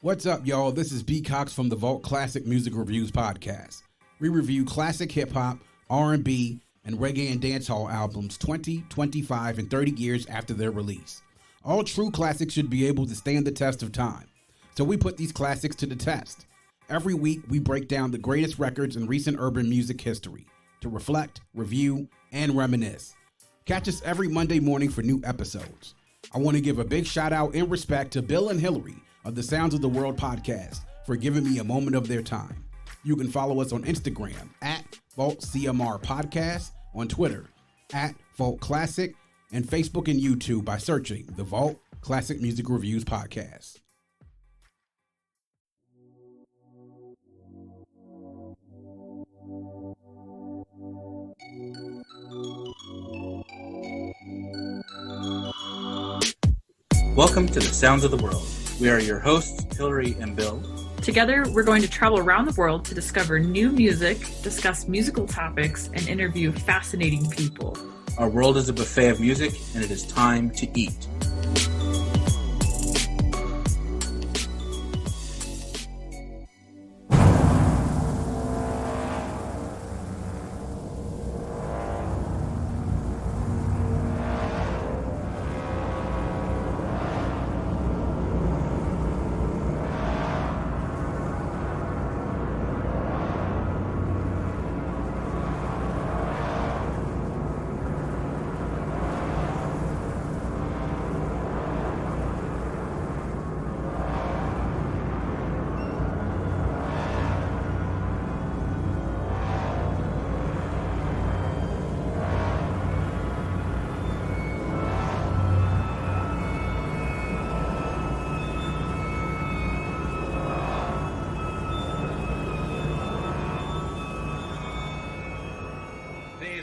What's up, y'all? This is B. Cox from the Vault Classic Music Reviews podcast. We review classic hip-hop, R&B, and reggae and dancehall albums 20, 25, and 30 years after their release. All true classics should be able to stand the test of time, so we put these classics to the test. Every week, we break down the greatest records in recent urban music history to reflect, review, and reminisce. Catch us every Monday morning for new episodes. I want to give a big shout out and respect to Bill and Hillary of the Sounds of the World podcast for giving me a moment of their time. You can follow us on Instagram at VaultCMR Podcast, on Twitter at Vault Classic, and Facebook and YouTube by searching the Vault Classic Music Reviews podcast. Welcome to the Sounds of the World. We are your hosts, Hillary and Bill. Together, we're going to travel around the world to discover new music, discuss musical topics, and interview fascinating people. Our world is a buffet of music, and it is time to eat.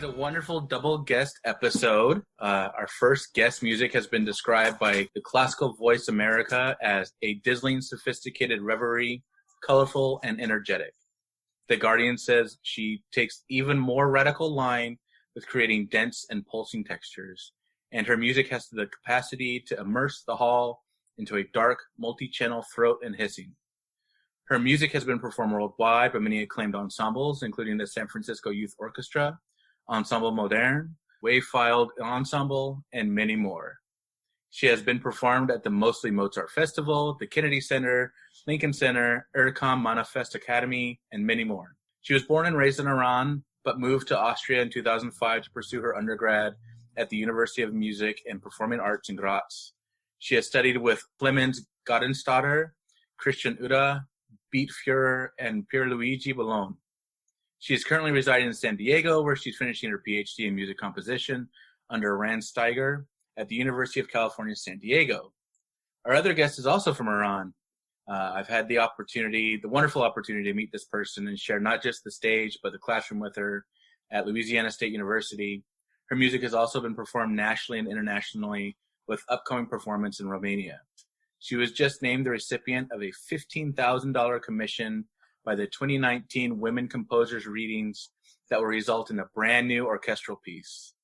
A wonderful double guest episode. Our first guest music has been described by the Classical Voice America as a dazzling, sophisticated reverie, colorful, and energetic. The Guardian says she takes even more radical line with creating dense and pulsing textures, and her music has the capacity to immerse the hall into a dark, multi-channel throat and hissing. Her music has been performed worldwide by many acclaimed ensembles, including the San Francisco Youth Orchestra, Ensemble Modern, Wave-Filed Ensemble, and many more. She has been performed at the Mostly Mozart Festival, the Kennedy Center, Lincoln Center, Erkam Manifest Academy, and many more. She was born and raised in Iran, but moved to Austria in 2005 to pursue her undergrad at the University of Music and Performing Arts in Graz. She has studied with Clemens Godenstatter, Christian Uda, Beat Führer, and Pierluigi Bellone. She is currently residing in San Diego, where she's finishing her PhD in music composition under Rand Steiger at the University of California, San Diego. Our other guest is also from Iran. I've had the wonderful opportunity to meet this person and share not just the stage, but the classroom with her at Louisiana State University. Her music has also been performed nationally and internationally with upcoming performance in Romania. She was just named the recipient of a $15,000 commission by the 2019 Women Composers Readings that will result in a brand new orchestral piece.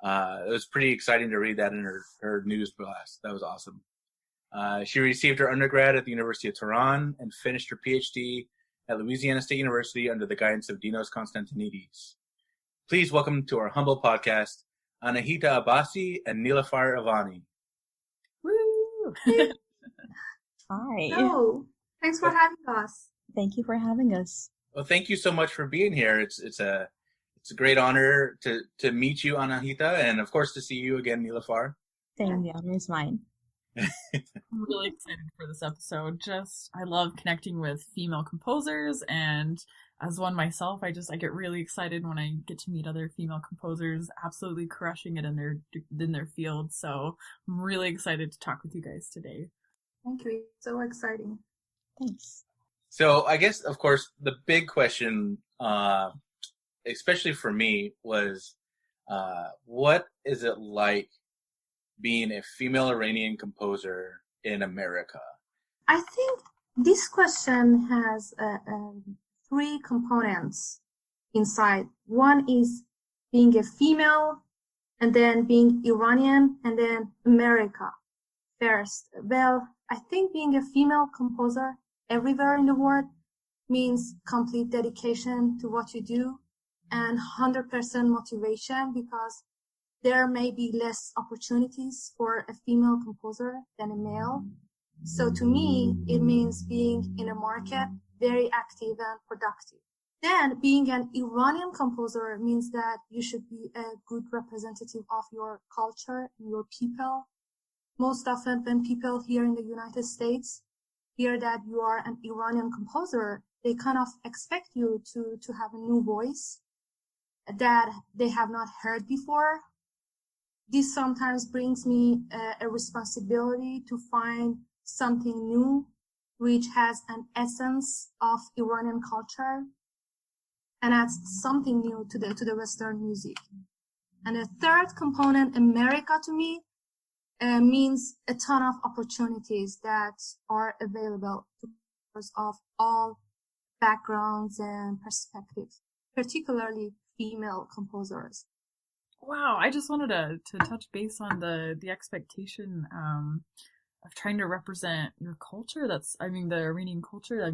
It was pretty exciting to read that in her news blast. That was awesome. She received her undergrad at the University of Tehran and finished her PhD at Louisiana State University under the guidance of Dinos Konstantinidis. Please welcome to our humble podcast, Anahita Abbasi and Niloufar Iravani. Woo! Hi. Hello. Thanks for having us. Thank you for having us. Well, thank you so much for being here. It's a great honor to meet you, Anahita, and of course to see you again, Niloufar. The honor is mine. I'm really excited for this episode. I love connecting with female composers, and as one myself, I get really excited when I get to meet other female composers absolutely crushing it in their field. So I'm really excited to talk with you guys today. Thank you. So exciting. Thanks. So I guess, of course, the big question, especially for me, was what is it like being a female Iranian composer in America? I think this question has three components inside. One is being a female, and then being Iranian, and then America first. Well, I think being a female composer everywhere in the world means complete dedication to what you do and 100% motivation, because there may be less opportunities for a female composer than a male. So to me, it means being in a market very active and productive. Then being an Iranian composer means that you should be a good representative of your culture and your people. Most often when people here in the United States hear that you are an Iranian composer, they kind of expect you to have a new voice that they have not heard before. This sometimes brings me a responsibility to find something new which has an essence of Iranian culture and adds something new to the Western music. And the third component, America, to me, means a ton of opportunities that are available to composers of all backgrounds and perspectives, particularly female composers. Wow, I just wanted to touch base on the expectation of trying to represent your culture. The Iranian culture.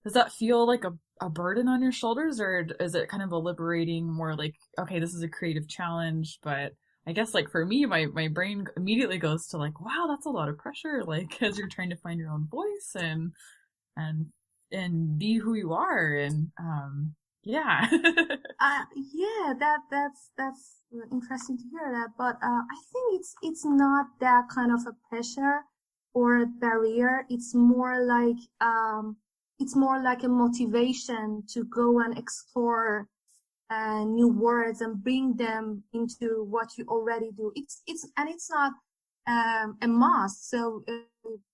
Does that feel like a burden on your shoulders, or is it kind of a liberating, more like, okay, this is a creative challenge? But I guess like for me, my brain immediately goes to like, wow, that's a lot of pressure, like as you're trying to find your own voice and be who you are. And yeah. Yeah, that's interesting to hear that. But I think it's not that kind of a pressure or a barrier. It's more like a motivation to go and explore new words and bring them into what you already do. It's not a must. So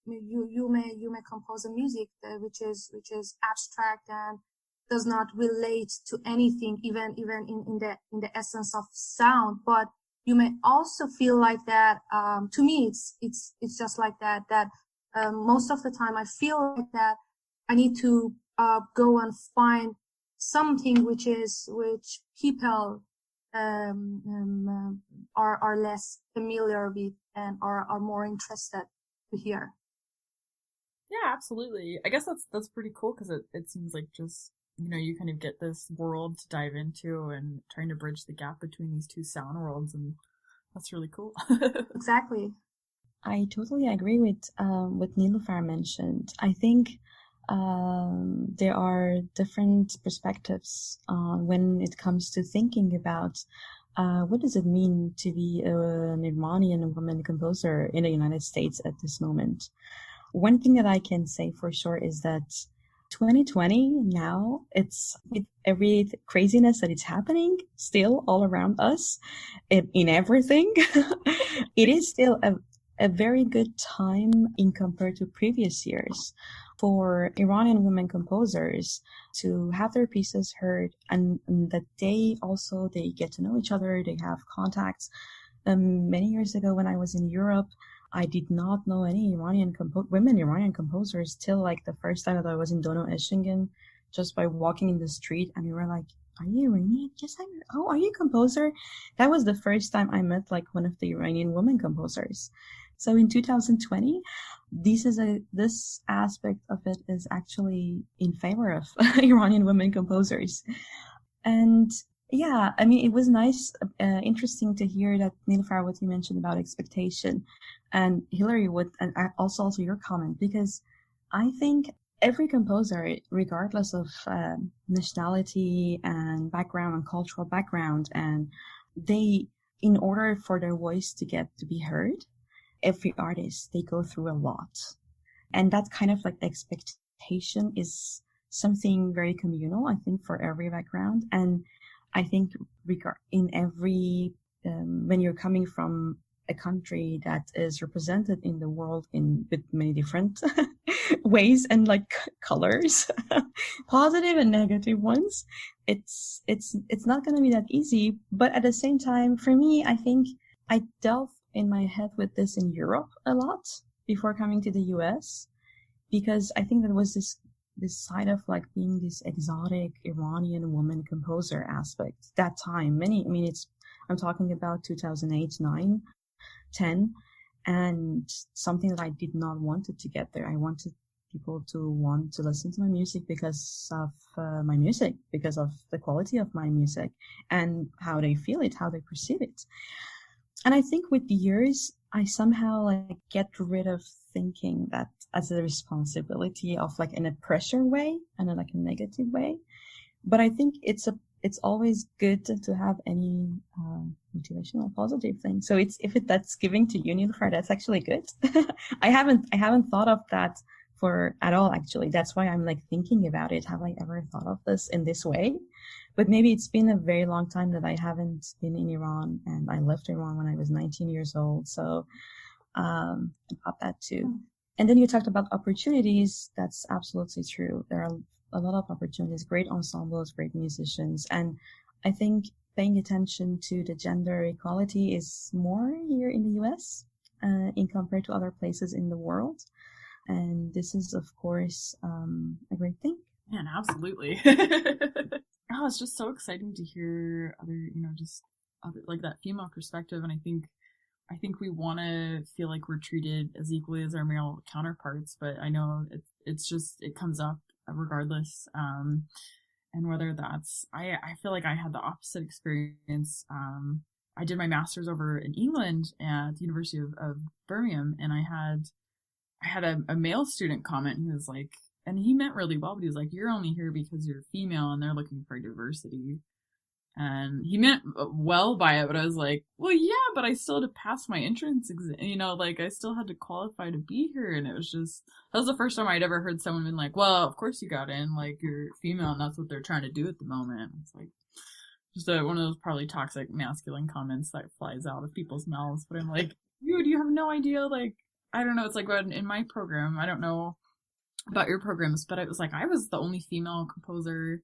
you may compose a music which is abstract and does not relate to anything, even in the essence of sound. But you may also feel like that. To me, it's just like that. That most of the time I feel like that I need to go and find something which people are less familiar with and are more interested to hear. Yeah, absolutely. I guess that's pretty cool, because it seems like just, you kind of get this world to dive into and trying to bridge the gap between these two sound worlds, and that's really cool. Exactly. I totally agree with what Niloufar mentioned. I think there are different perspectives when it comes to thinking about what does it mean to be an Iranian woman composer in the United States at this moment. One thing that I can say for sure is that 2020 now, it's with every craziness that is happening still all around us in everything, it is still a very good time in compared to previous years for Iranian women composers to have their pieces heard, and that they get to know each other, they have contacts. Many years ago when I was in Europe, I did not know any women Iranian composers till like the first time that I was in Dono Eschingen, just by walking in the street, and we were like, "Are you Iranian?" "Yes, are you a composer?" That was the first time I met like one of the Iranian women composers. So in 2020, this aspect of it is actually in favor of Iranian women composers. And yeah, I mean, it was nice, interesting to hear that, Niloufar, what you mentioned about expectation, and Hillary, and also your comment, because I think every composer, regardless of nationality and background and cultural background, and in order for their voice to get to be heard, every artist, they go through a lot. And that kind of like expectation is something very communal, I think, for every background. And I think in every, when you're coming from a country that is represented in the world with many different ways and like colors, positive and negative ones, it's not going to be that easy. But at the same time, for me, I think I delve in my head with this in Europe a lot before coming to the US, because I think there was this side of like being this exotic Iranian woman composer aspect that time. I'm talking about 2008, 9, 10, and something that I did not want to get there. I wanted people to want to listen to my music because of my music, because of the quality of my music and how they feel it, how they perceive it. And I think with the years, I somehow like get rid of thinking that as a responsibility of like in a pressure way and in like a negative way. But I think it's always good to have any motivational positive thing. So that's giving to you, Niloufar, that's actually good. I haven't thought of that at all, actually. That's why I'm like thinking about it. Have I ever thought of this in this way? But maybe it's been a very long time that I haven't been in Iran, and I left Iran when I was 19 years old. So about that too. And then you talked about opportunities. That's absolutely true. There are a lot of opportunities, great ensembles, great musicians. And I think paying attention to the gender equality is more here in the US in compared to other places in the world. And this is, of course, a great thing. Man, absolutely. Oh, it's just so exciting to hear other, like that female perspective. And I think we want to feel like we're treated as equally as our male counterparts, but I know it comes up regardless. And whether that's, I feel like I had the opposite experience. I did my master's over in England at the University of Birmingham, and I had a male student comment. He was like, and he meant really well, but he was like, "You're only here because you're female and they're looking for diversity." And he meant well by it, but I was like, well, yeah, but I still had to pass my entrance exam, like I still had to qualify to be here. And that was the first time I'd ever heard someone been like, well, of course you got in, like you're female and that's what they're trying to do at the moment. It's like just one of those probably toxic masculine comments that flies out of people's mouths. But I'm like, dude, you have no idea. Like, I don't know. It's like in my program, I don't know about your programs, but it was like, I was the only female composer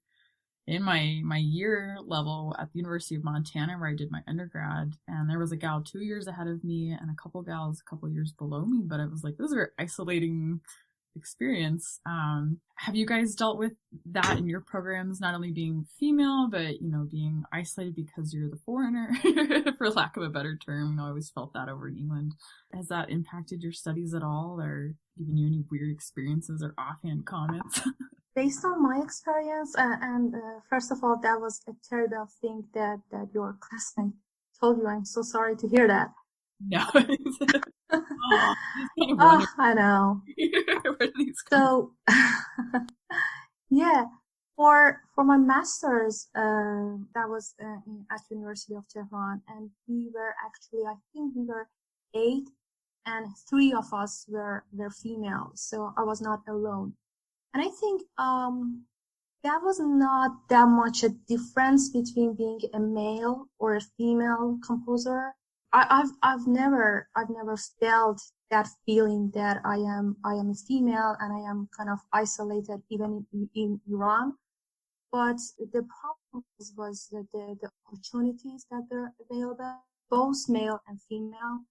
in my year level at the University of Montana where I did my undergrad, and there was a gal 2 years ahead of me and a couple gals a couple years below me, but it was like, this was a very isolating experience. Have you guys dealt with that in your programs, not only being female, but, being isolated because you're the foreigner, for lack of a better term? I always felt that over in England. Has that impacted your studies at all, or given you any weird experiences or offhand comments? Based on my experience, and first of all, that was a terrible thing that your classmate told you. I'm so sorry to hear that. No. I know. So, yeah, for my master's, that was at the University of Tehran, and I think we were 8, and 3 of us were female, so I was not alone. And I think that was not that much a difference between being a male or a female composer. I've never felt that feeling that I am a female and I am kind of isolated even in Iran. But the problem was the opportunities that are available, both male and female.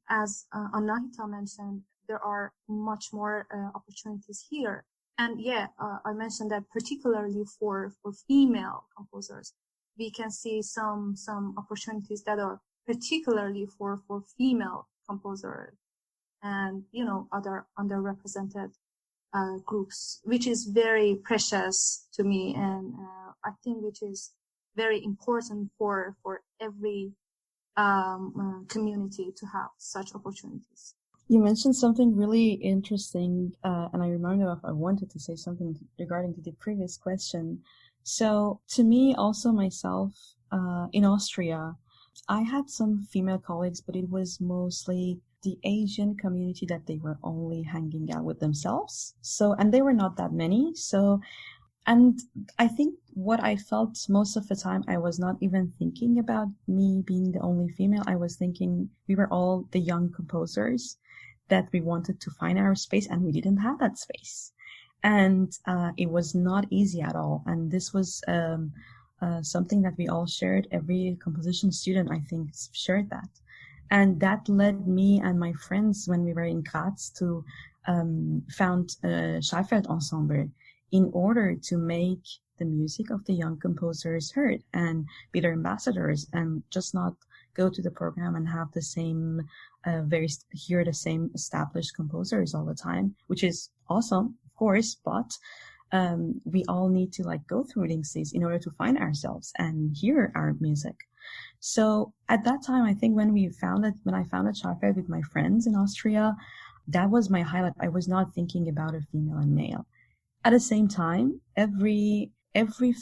As Anahita mentioned, there are much more opportunities here. And I mentioned that particularly for female composers, we can see some opportunities that are particularly for female composers and, other underrepresented groups, which is very precious to me. And I think which is very important for every community to have such opportunities. You mentioned something really interesting, and I reminded I wanted to say something regarding to the previous question. So to me, also myself, in Austria, I had some female colleagues, but it was mostly the Asian community that they were only hanging out with themselves. So, and they were not that many. So, and I think what I felt most of the time, I was not even thinking about me being the only female. I was thinking we were all the young composers that we wanted to find our space, and we didn't have that space. And it was not easy at all. And this was something that we all shared. Every composition student, I think, shared that. And that led me and my friends, when we were in Graz, to found a Scheifeld ensemble in order to make the music of the young composers heard and be their ambassadors, and just not go to the program and have the same, hear the same established composers all the time, which is awesome, of course, but we all need to like go through things in order to find ourselves and hear our music. So at that time, I think when I founded Schick with my friends in Austria, that was my highlight. I was not thinking about a female and male. At the same time, every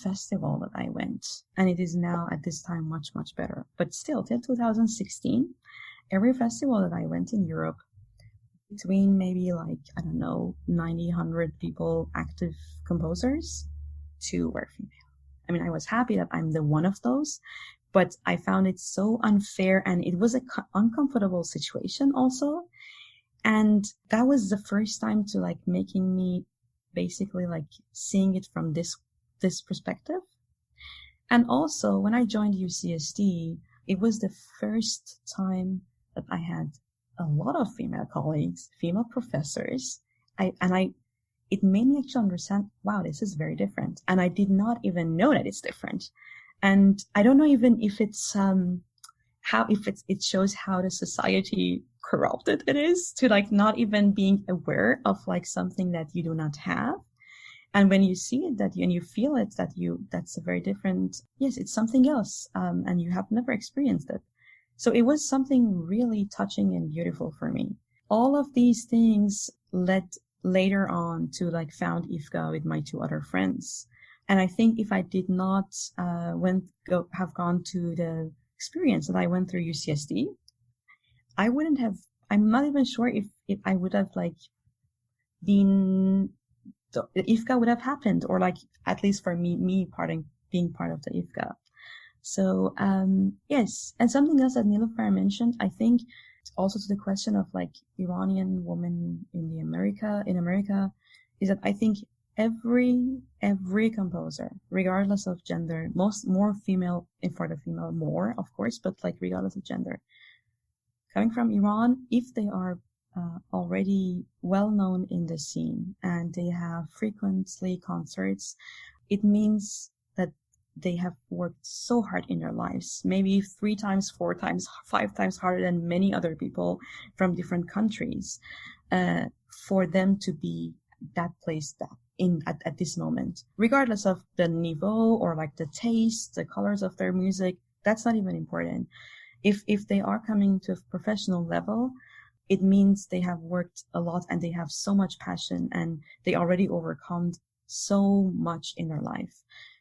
festival that I went, and it is now at this time much, much better, but still till 2016, every festival that I went in Europe, between maybe like, I don't know, 90, 100 people, active composers, 2 were female. I mean, I was happy that I'm the one of those, but I found it so unfair, and it was an uncomfortable situation also. And that was the first time to like making me basically like seeing it from this perspective. And also when I joined UCSD, it was the first time that I had a lot of female colleagues, female professors. It made me actually understand, wow, this is very different. And I did not even know that it's different. And I don't know even if it's, it shows how the society corrupted it is to like not even being aware of like something that you do not have. And when you see it and you feel it, that's a very different, yes, it's something else. And you have never experienced it. So it was something really touching and beautiful for me. All of these things led later on to like found IFCA with my 2 other friends. And I think if I did not have gone to the experience that I went through UCSD, I wouldn't have, I'm not even sure if I would have like been, the IFCA would have happened, or like, at least for me being part of the IFCA. So, yes. And something else that Niloufar mentioned, I think also to the question of like Iranian women in America, is that I think every composer, regardless of gender, more female, and for the female more, of course, but like regardless of gender, coming from Iran, if they are already well known in the scene and they have frequently concerts, it means that they have worked so hard in their lives, maybe 3 times, 4 times, 5 times harder than many other people from different countries, for them to be that place at this moment, regardless of the niveau or like the taste, the colors of their music. That's not even important. If they are coming to a professional level, it means they have worked a lot and they have so much passion and they already overcome so much in their life.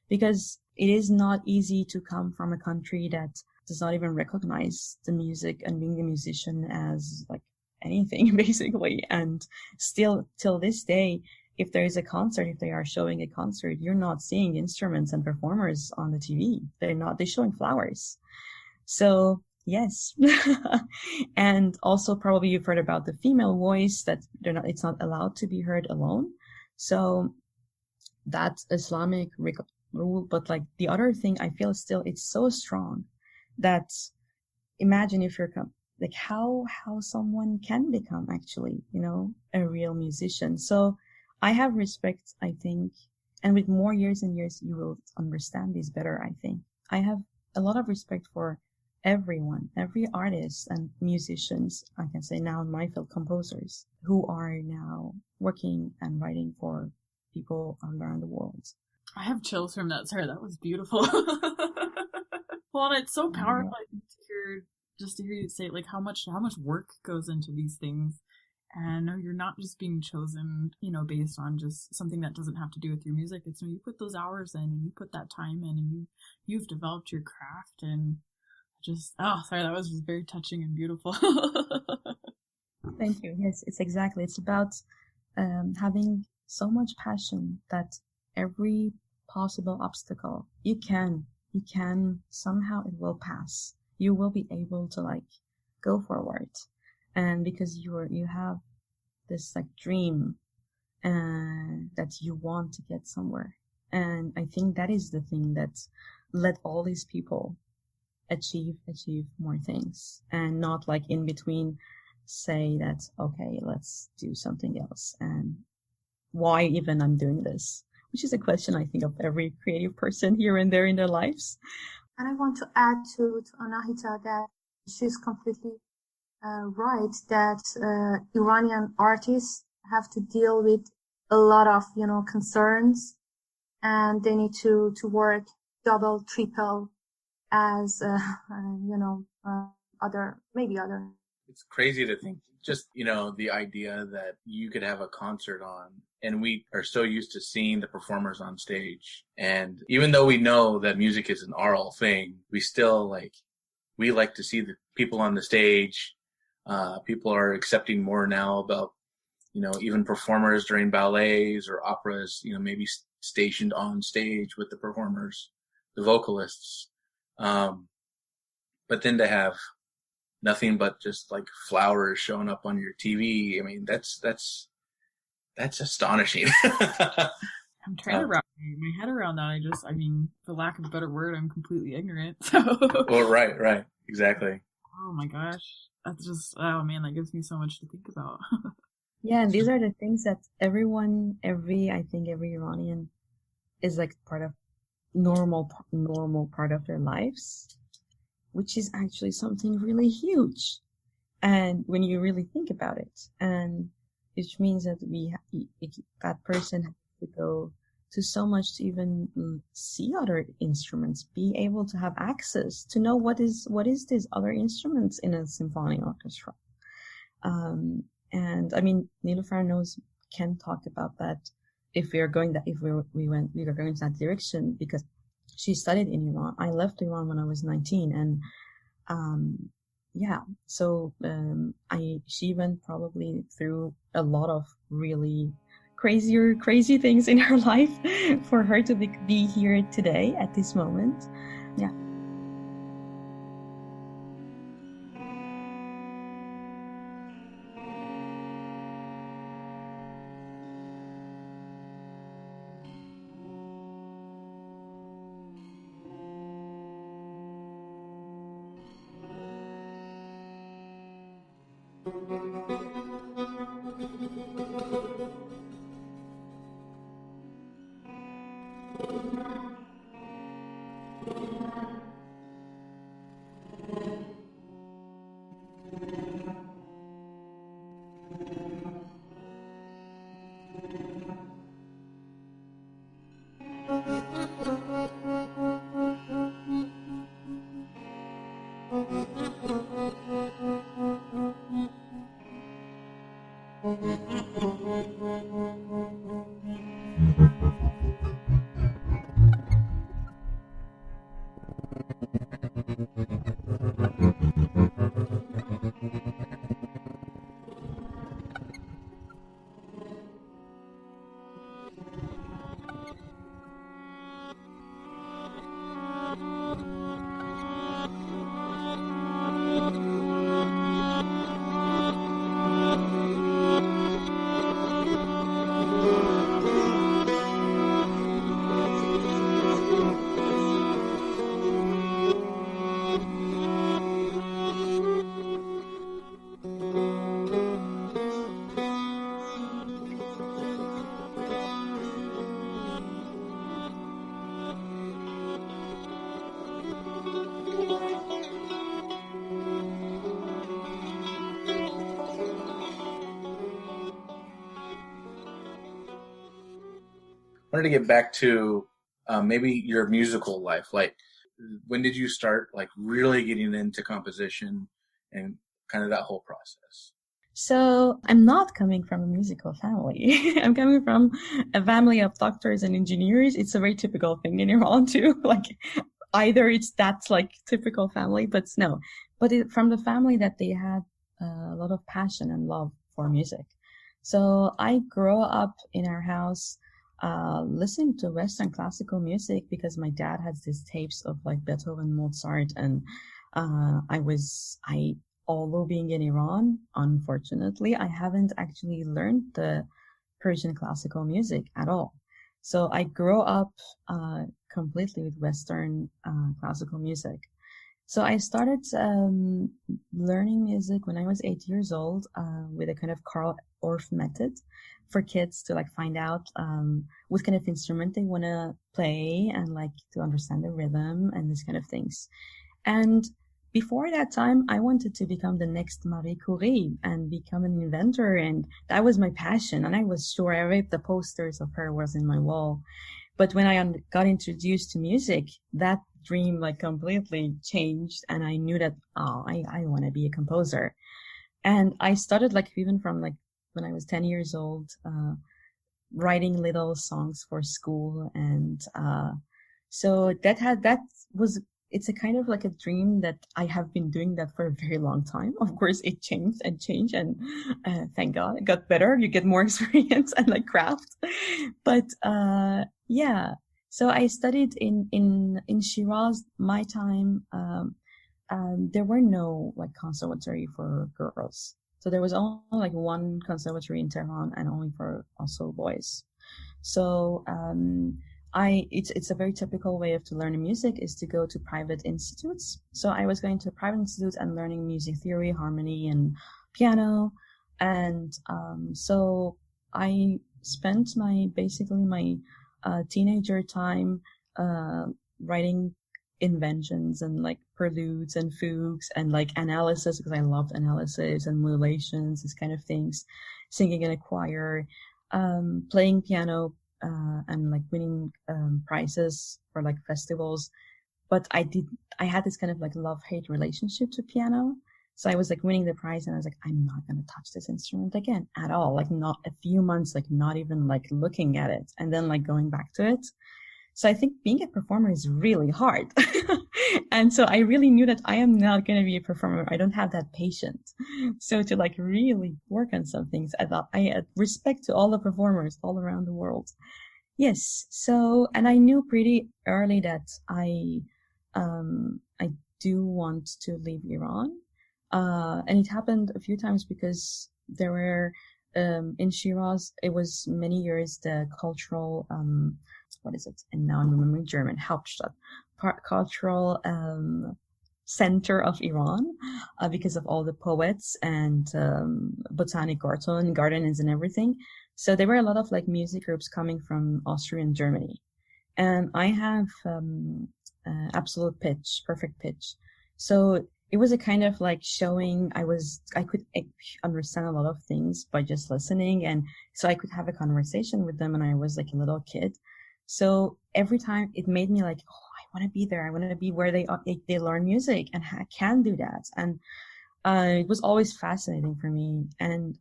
Because it is not easy to come from a country that does not even recognize the music and being a musician as like anything, basically. And still till this day, if there is a concert, if they are showing a concert, you're not seeing instruments and performers on the TV. They're showing flowers. So yes. And also probably you've heard about the female voice, that it's not allowed to be heard alone. So that's Islamic rule. But like the other thing, I feel still it's so strong that imagine if you're like how someone can become actually, a real musician. So I have respect, I think, and with more years and years, you will understand this better, I think. I have a lot of respect for everyone, every artist and musicians, I can say now in my field, composers, who are now working and writing for people around the world. I have chills from that. Sorry, that was beautiful. Well, and it's so powerful to hear you say like how much work goes into these things. And you're not just being chosen, based on just something that doesn't have to do with your music. It's you put those hours in and you put that time in and you've developed your craft and just, that was just very touching and beautiful. Thank you. Yes, it's about having so much passion that every possible obstacle you can somehow it will pass. You will be able to like go forward. And because you have this like dream that you want to get somewhere. And I think that is the thing that let all these people achieve more things, and not like in between say that, okay, let's do something else. And why even I'm doing this, which is a question I think of every creative person here and there in their lives. And I want to add to Anahita that she's completely right that Iranian artists have to deal with a lot of, concerns, and they need to work double, triple as, other. It's crazy to think just, the idea that you could have a concert on, and we are so used to seeing the performers on stage. And even though we know that music is an oral thing, we still we like to see the people on the stage. People are accepting more now about, even performers during ballets or operas, maybe stationed on stage with the performers, the vocalists. But then to have nothing but just like flowers showing up on your TV, I mean, that's astonishing. I'm trying to wrap my head around that. For lack of a better word, I'm completely ignorant. So. Well, right, exactly. Oh my gosh, that's just, oh man, that gives me so much to think about. Yeah, and these are the things that every Iranian is like part of normal part of their lives, which is actually something really huge. And when you really think about it, and which means that that person has to go to so much to even see other instruments, be able to have access to know what is these other instruments in a symphony orchestra. And Niloufar can talk about that if we are going that direction, because she studied in Iran. I left Iran when I was 19, and she went probably through a lot of really crazy things in her life for her to be here today at this moment. Yeah. I wanted to get back to maybe your musical life. Like, when did you start really getting into composition and kind of that whole process? So I'm not coming from a musical family. I'm coming from a family of doctors and engineers. It's a very typical thing in Iran too. Either that's typical family, but no. But from the family that they had a lot of passion and love for music. So I grew up in our house listening to Western classical music because my dad has these tapes of Beethoven, Mozart, and although being in Iran, unfortunately, I haven't actually learned the Persian classical music at all. So I grew up completely with Western classical music. So I started learning music when I was 8 years old with a kind of Karl Orff method for kids to find out what kind of instrument they want to play and to understand the rhythm and these kind of things. And before that time, I wanted to become the next Marie Curie and become an inventor. And that was my passion. And I was sure I read the posters of her was in my wall. But when I got introduced to music, that dream like completely changed. And I knew that, I want to be a composer. And I started like even from like when I was 10 years old, writing little songs for school. And, so it's a kind of like a dream that I have been doing that for a very long time. Of course, it changed and thank God it got better. You get more experience and like craft. But, yeah. So I studied in Shiraz, my time. There were no like conservatory for girls. So there was only like one conservatory in Tehran and only for also boys. So, it's a very typical way of to learn music is to go to private institutes. So I was going to a private institute and learning music theory, harmony, and piano. And, so I spent my teenager time, writing inventions and like preludes and fugues and like analysis, because I loved analysis and modulations, these kind of things, singing in a choir, playing piano, and like winning prizes for like festivals. But I had this kind of like love-hate relationship to piano. So I was like winning the prize and I was like, I'm not going to touch this instrument again at all. Like not a few months, like not even like looking at it and then like going back to it. So I think being a performer is really hard. And so I really knew that I am not going to be a performer. I don't have that patience. So to like really work on some things, I had respect to all the performers all around the world. Yes. So, and I knew pretty early that I do want to leave Iran. And it happened a few times because there were, in Shiraz, it was many years the cultural, what is it? And now I'm remembering German, Hauptstadt, cultural center of Iran, because of all the poets and botanic gardens and everything. So there were a lot of like music groups coming from Austria and Germany. And I have absolute pitch, perfect pitch. So it was a kind of like showing I could understand a lot of things by just listening. And so I could have a conversation with them and I was like a little kid. So every time it made me like, oh, I want to be there. I want to be where they learn music and I can do that. And, it was always fascinating for me. And,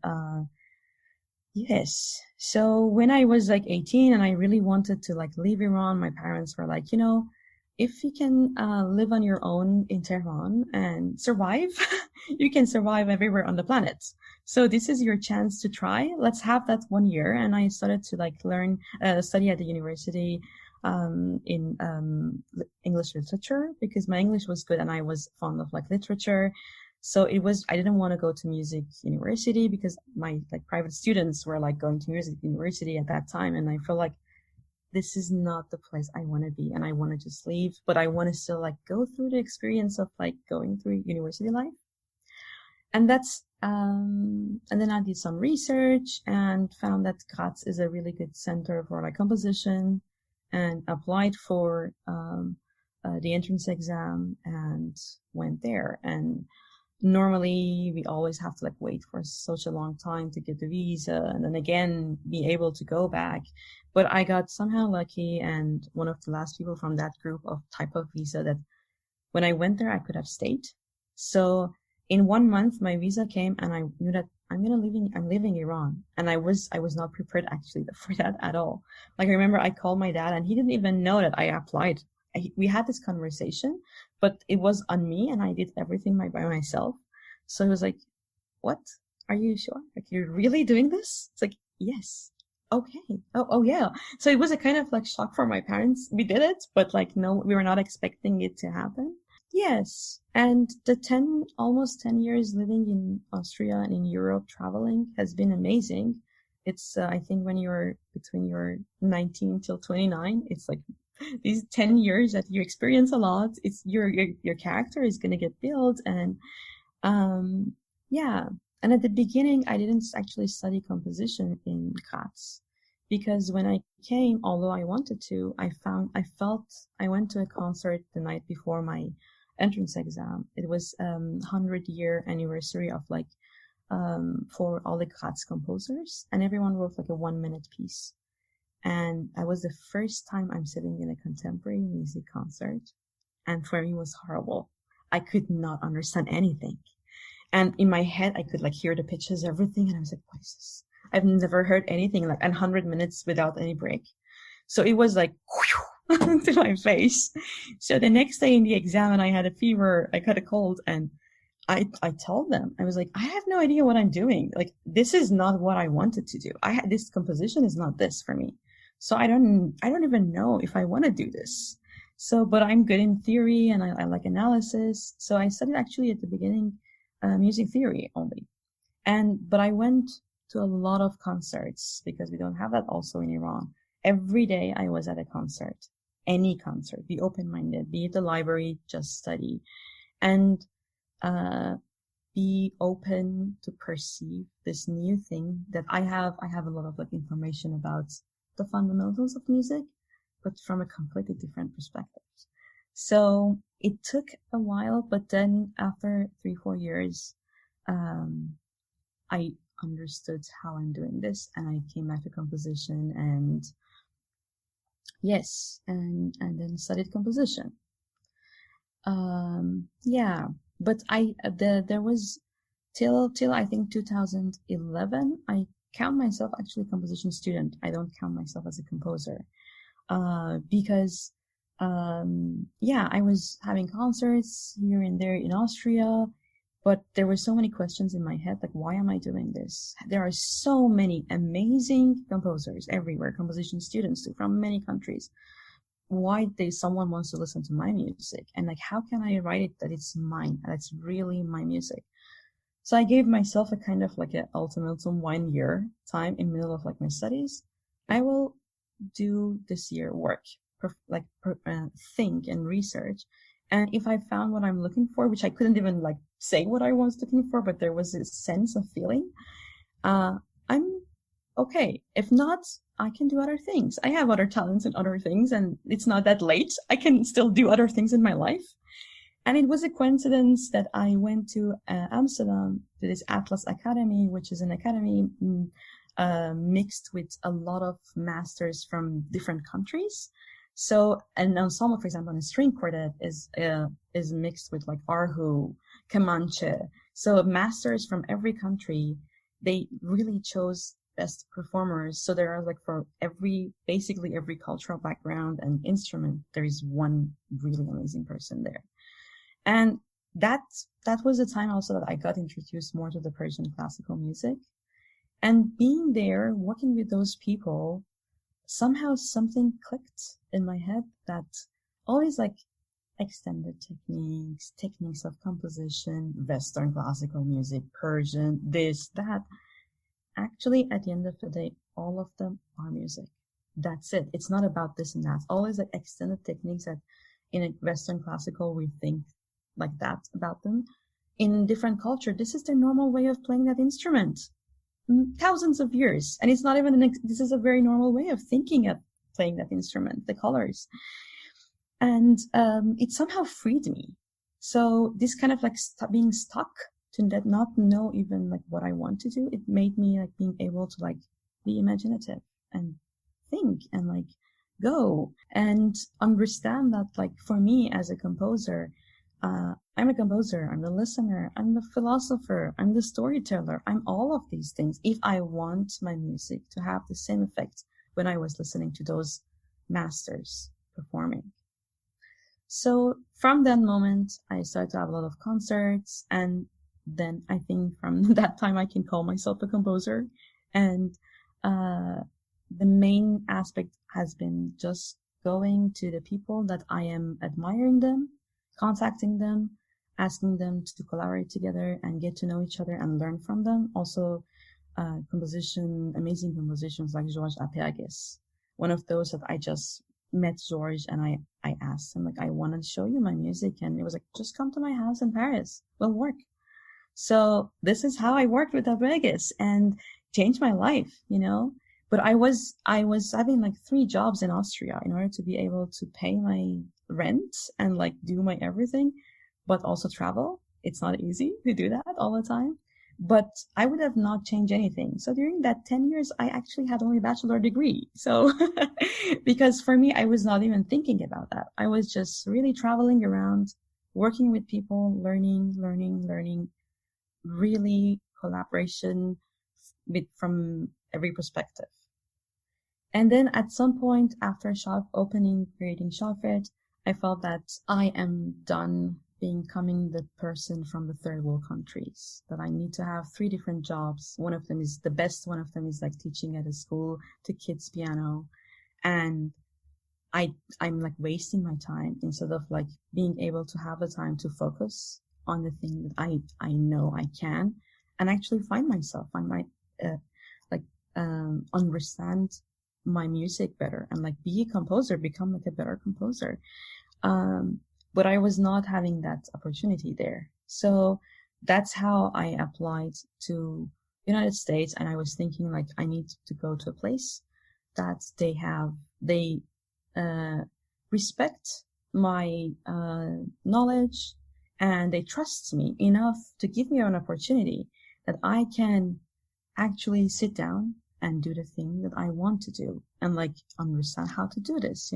yes. So when I was like 18 and I really wanted to like leave Iran, my parents were like, if you can, live on your own in Tehran and survive, you can survive everywhere on the planet. So this is your chance to try. Let's have that 1 year. And I started to like study at the university, in, English literature because my English was good and I was fond of like literature. So I didn't want to go to music university because my like private students were like going to music university at that time. And I felt like this is not the place I want to be and I want to just leave, but I want to still like go through the experience of like going through university life. And that's, and then I did some research and found that Graz is a really good center for like composition and applied for, the entrance exam and went there. And normally we always have to like wait for such a long time to get the visa and then again be able to go back. But I got somehow lucky and one of the last people from that group of type of visa that when I went there, I could have stayed. So in 1 month, my visa came and I knew that I'm leaving Iran. And I was not prepared actually for that at all. Like I remember I called my dad and he didn't even know that I applied. We had this conversation, but it was on me and I did everything by myself. So he was like, what? Are you sure? Like, you're really doing this? It's like, yes. Okay. Oh yeah. So it was a kind of like shock for my parents. We did it, but like, no, we were not expecting it to happen. Yes. And the almost 10 years living in Austria and in Europe traveling has been amazing. It's, I think when you're between your 19 till 29, it's like these 10 years that you experience a lot. It's your character is going to get built. And, yeah. And at the beginning, I didn't actually study composition in Graz because when I came, although I wanted to, I went to a concert the night before my entrance exam. It was 100-year anniversary of like for all the Graz composers, and everyone wrote like a 1-minute piece. And that was the first time I'm sitting in a contemporary music concert, and for me it was horrible. I could not understand anything, and in my head I could like hear the pitches, everything, and I was like, what is this? I've never heard anything like 100 minutes without any break. So it was like whew, to my face. So the next day in the exam, and I had a fever, I got a cold, and I told them, I was like, I have no idea what I'm doing. Like, this is not what I wanted to do. This composition is not this for me. So I don't even know if I want to do this. So, but I'm good in theory, and I like analysis. So I studied actually at the beginning, music theory only. But I went to a lot of concerts because we don't have that also in Iran. Every day I was at a concert, any concert, be open-minded, be at the library, just study, and be open to perceive this new thing that I have a lot of like information about the fundamentals of music, but from a completely different perspective. So it took a while, but then after 3-4 years, I understood how I'm doing this, and I came back to composition, and then studied composition. But there was till I think 2011, I count myself actually a composition student. I don't count myself as a composer, because I was having concerts here and there in Austria, but there were so many questions in my head, like, why am I doing this? There are so many amazing composers everywhere, composition students too, from many countries. Why someone wants to listen to my music? And like, how can I write it that it's mine, that's really my music? So I gave myself a kind of like an ultimatum 1 year time in the middle of like my studies. I will do this year work, think and research. And if I found what I'm looking for, which I couldn't even like say what I was looking for, but there was a sense of feeling, I'm okay. If not, I can do other things. I have other talents and other things, and it's not that late. I can still do other things in my life. And it was a coincidence that I went to Amsterdam to this Atlas Academy, which is an academy mixed with a lot of masters from different countries. So an ensemble, for example, a string quartet is mixed with like Arhu, Comanche. So masters from every country, they really chose best performers. So there are like for basically every cultural background and instrument, there is one really amazing person there. And that was the time also that I got introduced more to the Persian classical music. And being there, working with those people, somehow something clicked in my head that always like extended techniques of composition, Western classical music, Persian, this, that. Actually, at the end of the day, all of them are music. That's it. It's not about this and that. Always like extended techniques that in a Western classical, we think like that about them. In different culture, this is their normal way of playing that instrument. Thousands of years. And it's not even, this is a very normal way of thinking of playing that instrument, the colors. And it somehow freed me. So this kind of like being stuck to not know even like what I want to do, it made me like being able to like be imaginative and think and like go and understand that like for me as a composer, I'm a composer, I'm the listener, I'm the philosopher, I'm the storyteller, I'm all of these things. If I want my music to have the same effect when I was listening to those masters performing. So from that moment, I started to have a lot of concerts, and then I think from that time I can call myself a composer. And the main aspect has been just going to the people that I am admiring them, contacting them, asking them to collaborate together and get to know each other and learn from them. Also, amazing compositions like Georges Apeagis. One of those that I just met Georges and I asked him, like, I want to show you my music. And it was like, just come to my house in Paris. We'll work. So this is how I worked with Apeagis and changed my life, you know. But I was having like 3 jobs in Austria in order to be able to pay my rent and like do my everything. but also travel. It's not easy to do that all the time. But I would have not changed anything. So during that 10 years, I actually had only a bachelor degree. So because for me, I was not even thinking about that. I was just really traveling around, working with people, learning, really collaboration from every perspective. And then at some point after creating Shopfit, I felt that I am done becoming the person from the third world countries, that I need to have 3 different jobs. One of them is the best. One of them is like teaching at a school to kids piano. And I'm like wasting my time instead of like being able to have the time to focus on the thing that I know I can and actually find myself. I might, understand my music better and like be a composer, become like a better composer. But I was not having that opportunity there. So that's how I applied to United States. And I was thinking like, I need to go to a place that they respect my knowledge and they trust me enough to give me an opportunity that I can actually sit down and do the thing that I want to do and like understand how to do this,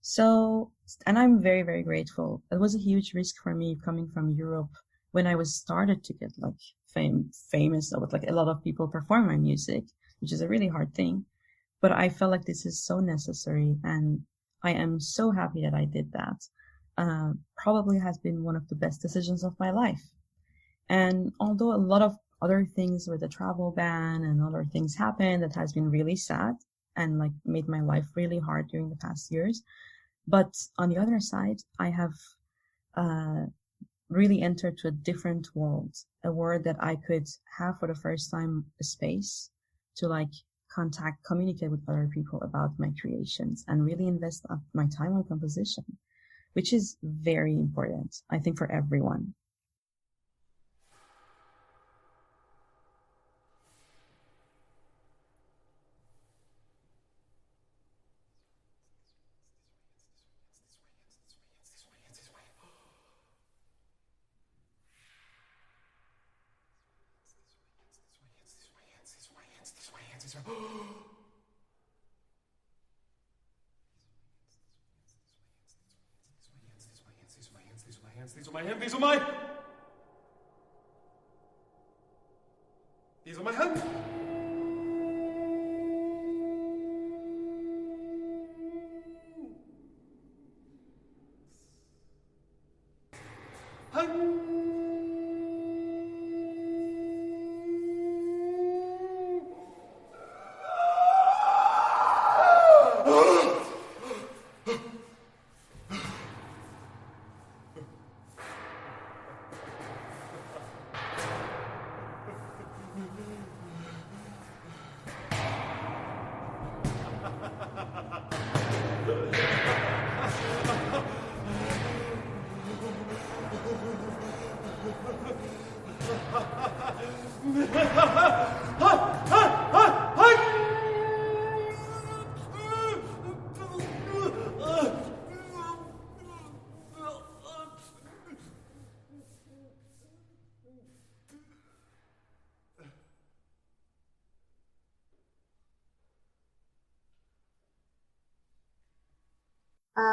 So, and I'm very, very grateful. It was a huge risk for me coming from Europe when I was started to get like famous with like a lot of people perform my music, which is a really hard thing. But I felt like this is so necessary and I am so happy that I did that. Probably has been one of the best decisions of my life. And although a lot of other things with the travel ban and other things happened, that has been really sad and like made my life really hard during the past years. But on the other side, I have really entered to a different world, a world that I could have for the first time a space to like communicate with other people about my creations and really invest my time on composition, which is very important, I think, for everyone. These are my hands. These are my hands.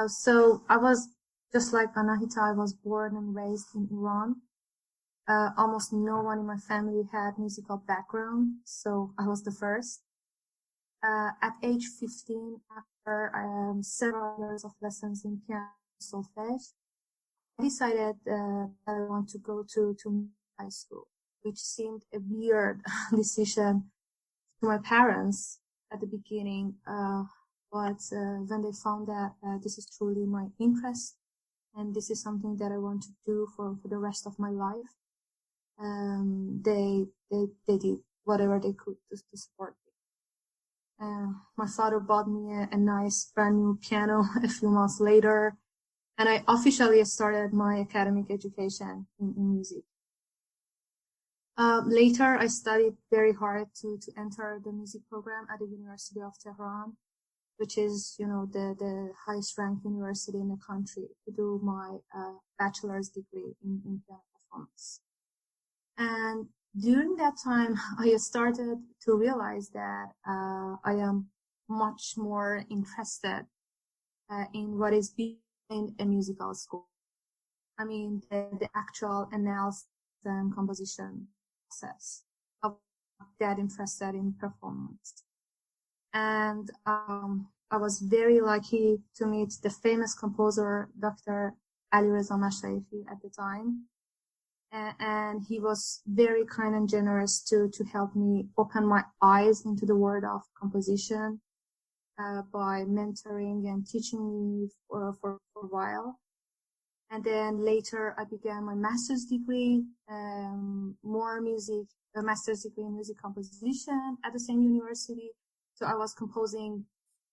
So I was just like Anahita. I was born and raised in Iran. Almost no one in my family had musical background, so I was the first. At age 15, after several years of lessons in piano and solfège, I decided that I want to go to high school, which seemed a weird decision to my parents at the beginning. But when they found that this is truly my interest and this is something that I want to do for the rest of my life, they did whatever they could to support me. My father bought me a nice brand new piano a few months later, and I officially started my academic education in music. Later, I studied very hard to enter the music program at the University of Tehran. which is, the highest ranked university in the country, to do my bachelor's degree in piano performance. And during that time, I started to realize that I am much more interested in what is behind a musical score. I mean, the actual analysis and composition process. I'm not that interested in performance. And I was very lucky to meet the famous composer, Dr. Alireza Mashraefi, at the time. And he was very kind and generous to help me open my eyes into the world of composition by mentoring and teaching me for a while. And then later I began my master's degree, a master's degree in music composition at the same university. So I was composing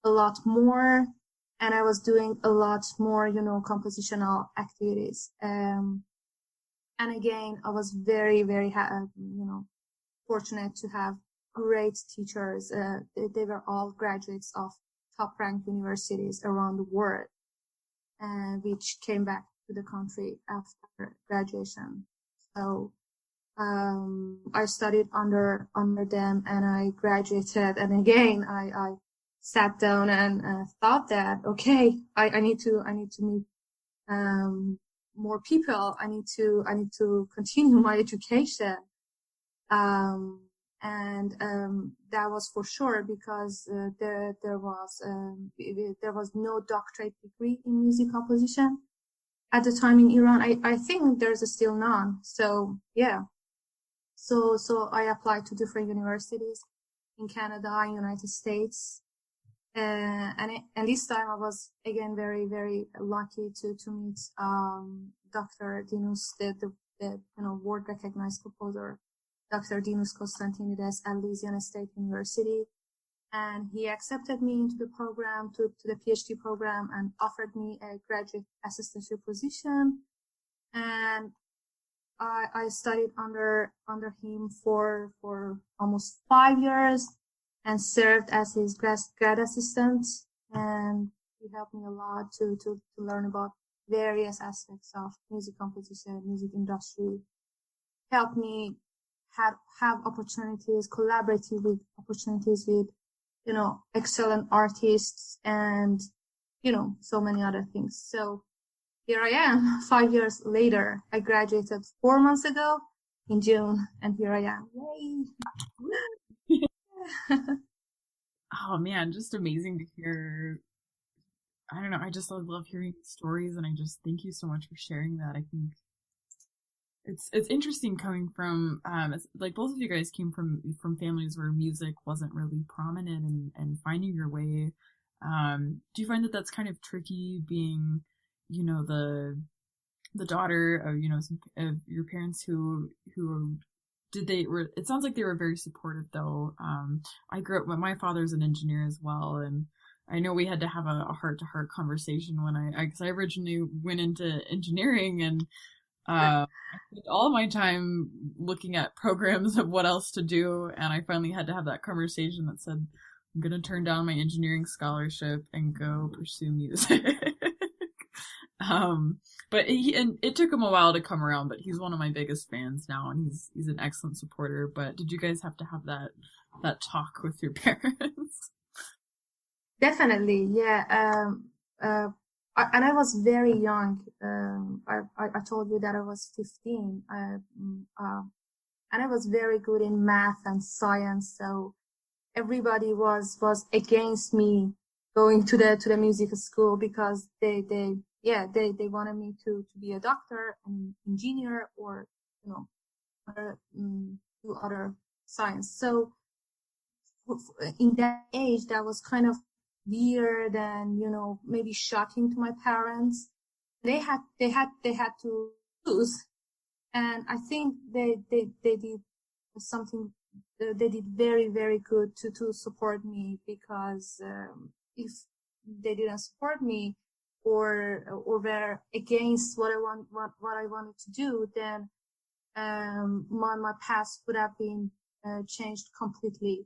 a lot more, and I was doing a lot more, compositional activities. And again, I was very, very, fortunate to have great teachers. They were all graduates of top-ranked universities around the world, which came back to the country after graduation. So I studied under them, and I graduated. And again, I sat down and thought that, okay, I need to meet more people. I need to continue my education. That was for sure, because there was no doctorate degree in music composition at the time in Iran. I think there's still none. So yeah. So I applied to different universities in Canada, United States. And this time I was again very, very lucky to meet Dr. Dinus, the world recognized composer, Dr. Dinus Konstantinides at Louisiana State University, and he accepted me into the program, to the PhD program, and offered me a graduate assistantship position. And I studied under him for almost 5 years, and served as his grad assistant, and he helped me a lot to learn about various aspects of music composition, music industry, helped me have opportunities, collaborative opportunities with, excellent artists, and, so many other things. So here I am, 5 years later. I graduated 4 months ago in June, and here I am. Yay! Oh man, just amazing to hear. I don't know, I just love hearing stories, and I just thank you so much for sharing that. I think it's interesting coming from like both of you guys came from families where music wasn't really prominent, and finding your way. Do you find that that's kind of tricky, being the daughter of of your parents who it sounds like they were very supportive, though. I grew up, my father's an engineer as well, and I know we had to have a heart-to-heart conversation when because I originally went into engineering, and I spent all my time looking at programs of what else to do, and I finally had to have that conversation that said, I'm going to turn down my engineering scholarship and go pursue music. But it took him a while to come around, but he's one of my biggest fans now, and he's an excellent supporter. But did you guys have to have that talk with your parents? Definitely, yeah. And I was very young. I told you that I was 15. And I was very good in math and science, so everybody was against me going to the music school, because they wanted me to be a doctor, an engineer, or do other science. So in that age, that was kind of weird and maybe shocking to my parents. They had to choose, and I think they did something. They did very, very good to support me, because if they didn't support me, or were against what I wanted to do, then my past would have been changed completely.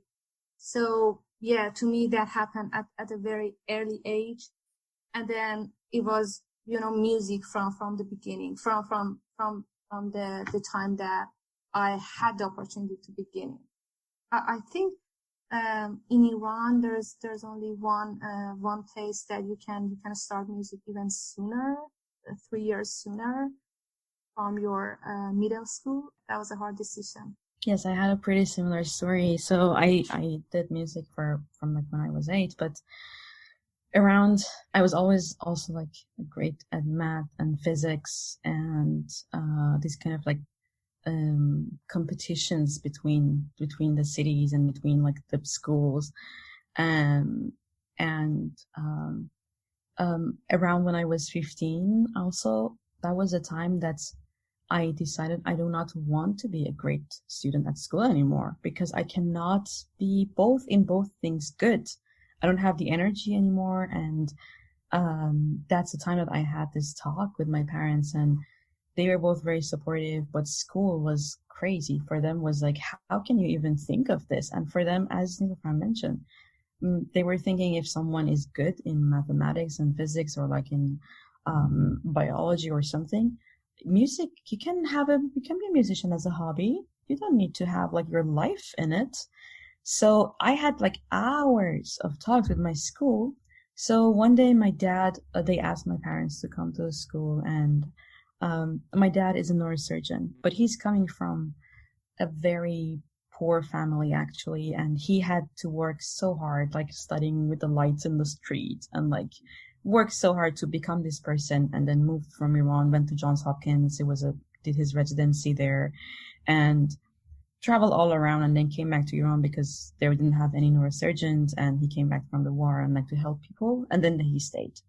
So yeah, to me that happened at a very early age. And then it was, music from the beginning, from the time that I had the opportunity to begin. I think in Iran there's only one place that you can start music even sooner, 3 years sooner from your middle school. That was a hard decision. Yes, I had a pretty similar story. So I did music from like when I was 8, but I was always also like great at math and physics and these kind of like competitions between the cities and between like the schools, and around when I was 15 also, that was a time that I decided I do not want to be a great student at school anymore, because I cannot be in both things good. I don't have the energy anymore. And that's the time that I had this talk with my parents, and they were both very supportive, but school was crazy. For them was like, how can you even think of this? And for them, as Niloufar mentioned, they were thinking if someone is good in mathematics and physics or like in biology or something, music, you can be a musician as a hobby. You don't need to have like your life in it. So I had like hours of talks with my school. So one day my dad, they asked my parents to come to the school, and my dad is a neurosurgeon, but he's coming from a very poor family actually, and he had to work so hard, like studying with the lights in the street, and like worked so hard to become this person, and then moved from Iran, went to Johns Hopkins. Did his residency there, and traveled all around, and then came back to Iran because they didn't have any neurosurgeons, and he came back from the war and like to help people, and then he stayed.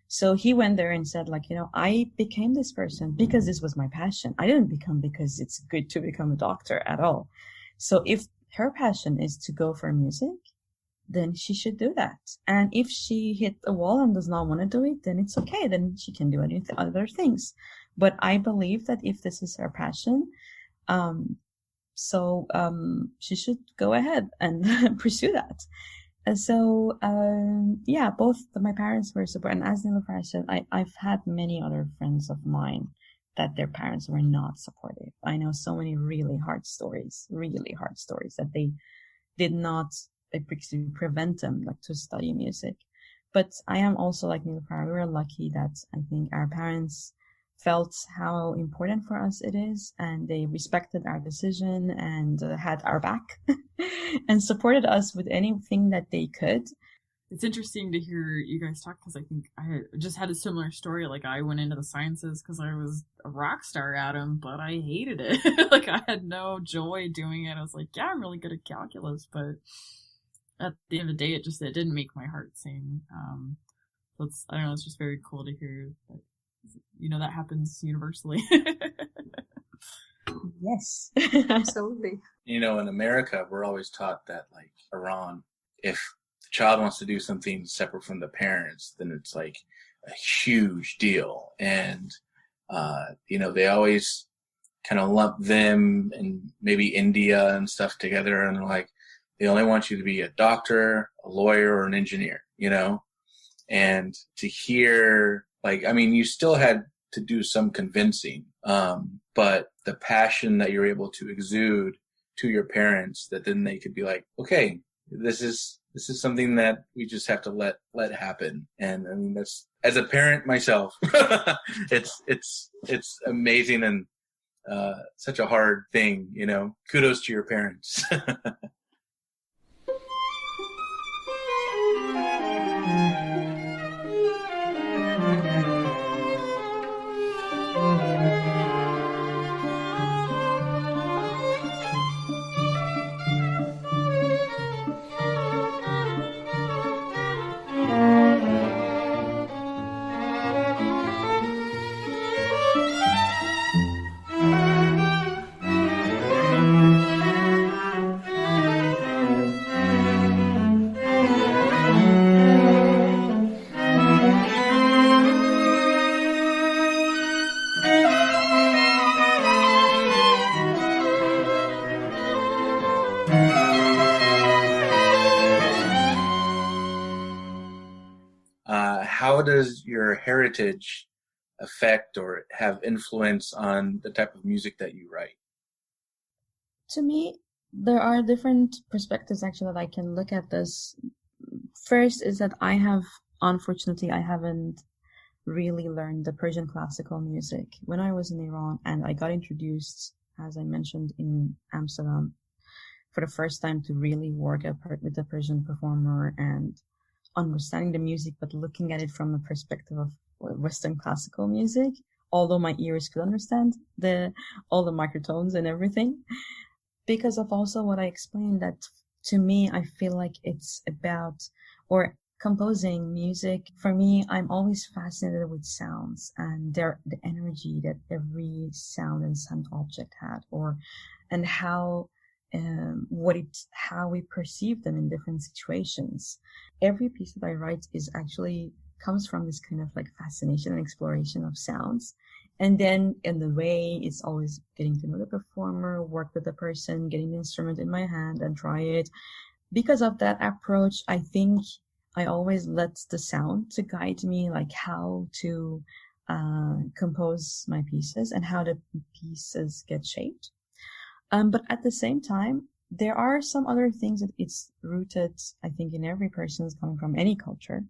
So he went there and said, like, I became this person because this was my passion. I didn't become because it's good to become a doctor at all. So if her passion is to go for music, then she should do that. And if she hit a wall and does not want to do it, then it's okay. Then she can do other things. But I believe that if this is her passion, she should go ahead and pursue that. And so, both my parents were supportive. And as Niloufar said, I've had many other friends of mine that their parents were not supportive. I know so many really hard stories that they did not prevent them like to study music. But I am also like Niloufar. We were lucky that I think our parents felt how important for us it is, and they respected our decision and had our back and supported us with anything that they could. It's interesting to hear you guys talk, because I think I just had a similar story. Like, I went into the sciences because I was a rock star at them, but I hated it. Like, I had no joy doing it. I was like, yeah, I'm really good at calculus, but at the end of the day, it didn't make my heart sing. So I don't know, it's just very cool to hear that, that happens universally. Yes. Absolutely. In America, we're always taught that, like, Iran, if the child wants to do something separate from the parents, then it's like a huge deal. And, they always kind of lump them and maybe India and stuff together. And they're like, they only want you to be a doctor, a lawyer, or an engineer, and to hear, like, you still had to do some convincing, but the passion that you're able to exude to your parents, that then they could be like, okay, this is something that we just have to let happen. And that's, as a parent myself, it's amazing and such a hard thing, kudos to your parents. how does your heritage affect or have influence on the type of music that you write? To me, there are different perspectives actually that I can look at this. First is that unfortunately, I haven't really learned the Persian classical music. When I was in Iran and I got introduced, as I mentioned, in Amsterdam for the first time to really work with a Persian performer and understanding the music, but looking at it from a perspective of Western classical music, although my ears could understand all the microtones and everything. Because of also what I explained, that to me, I feel like it's about, or composing music, for me, I'm always fascinated with sounds and the energy that every sound and sound object had, and how we perceive them in different situations. Every piece that I write comes from this kind of like fascination and exploration of sounds. And then in the way, it's always getting to know the performer, work with the person, getting the instrument in my hand and try it. Because of that approach, I think I always let the sound to guide me, like how to compose my pieces and how the pieces get shaped. But at the same time, there are some other things that it's rooted, I think, in every person's coming from any culture.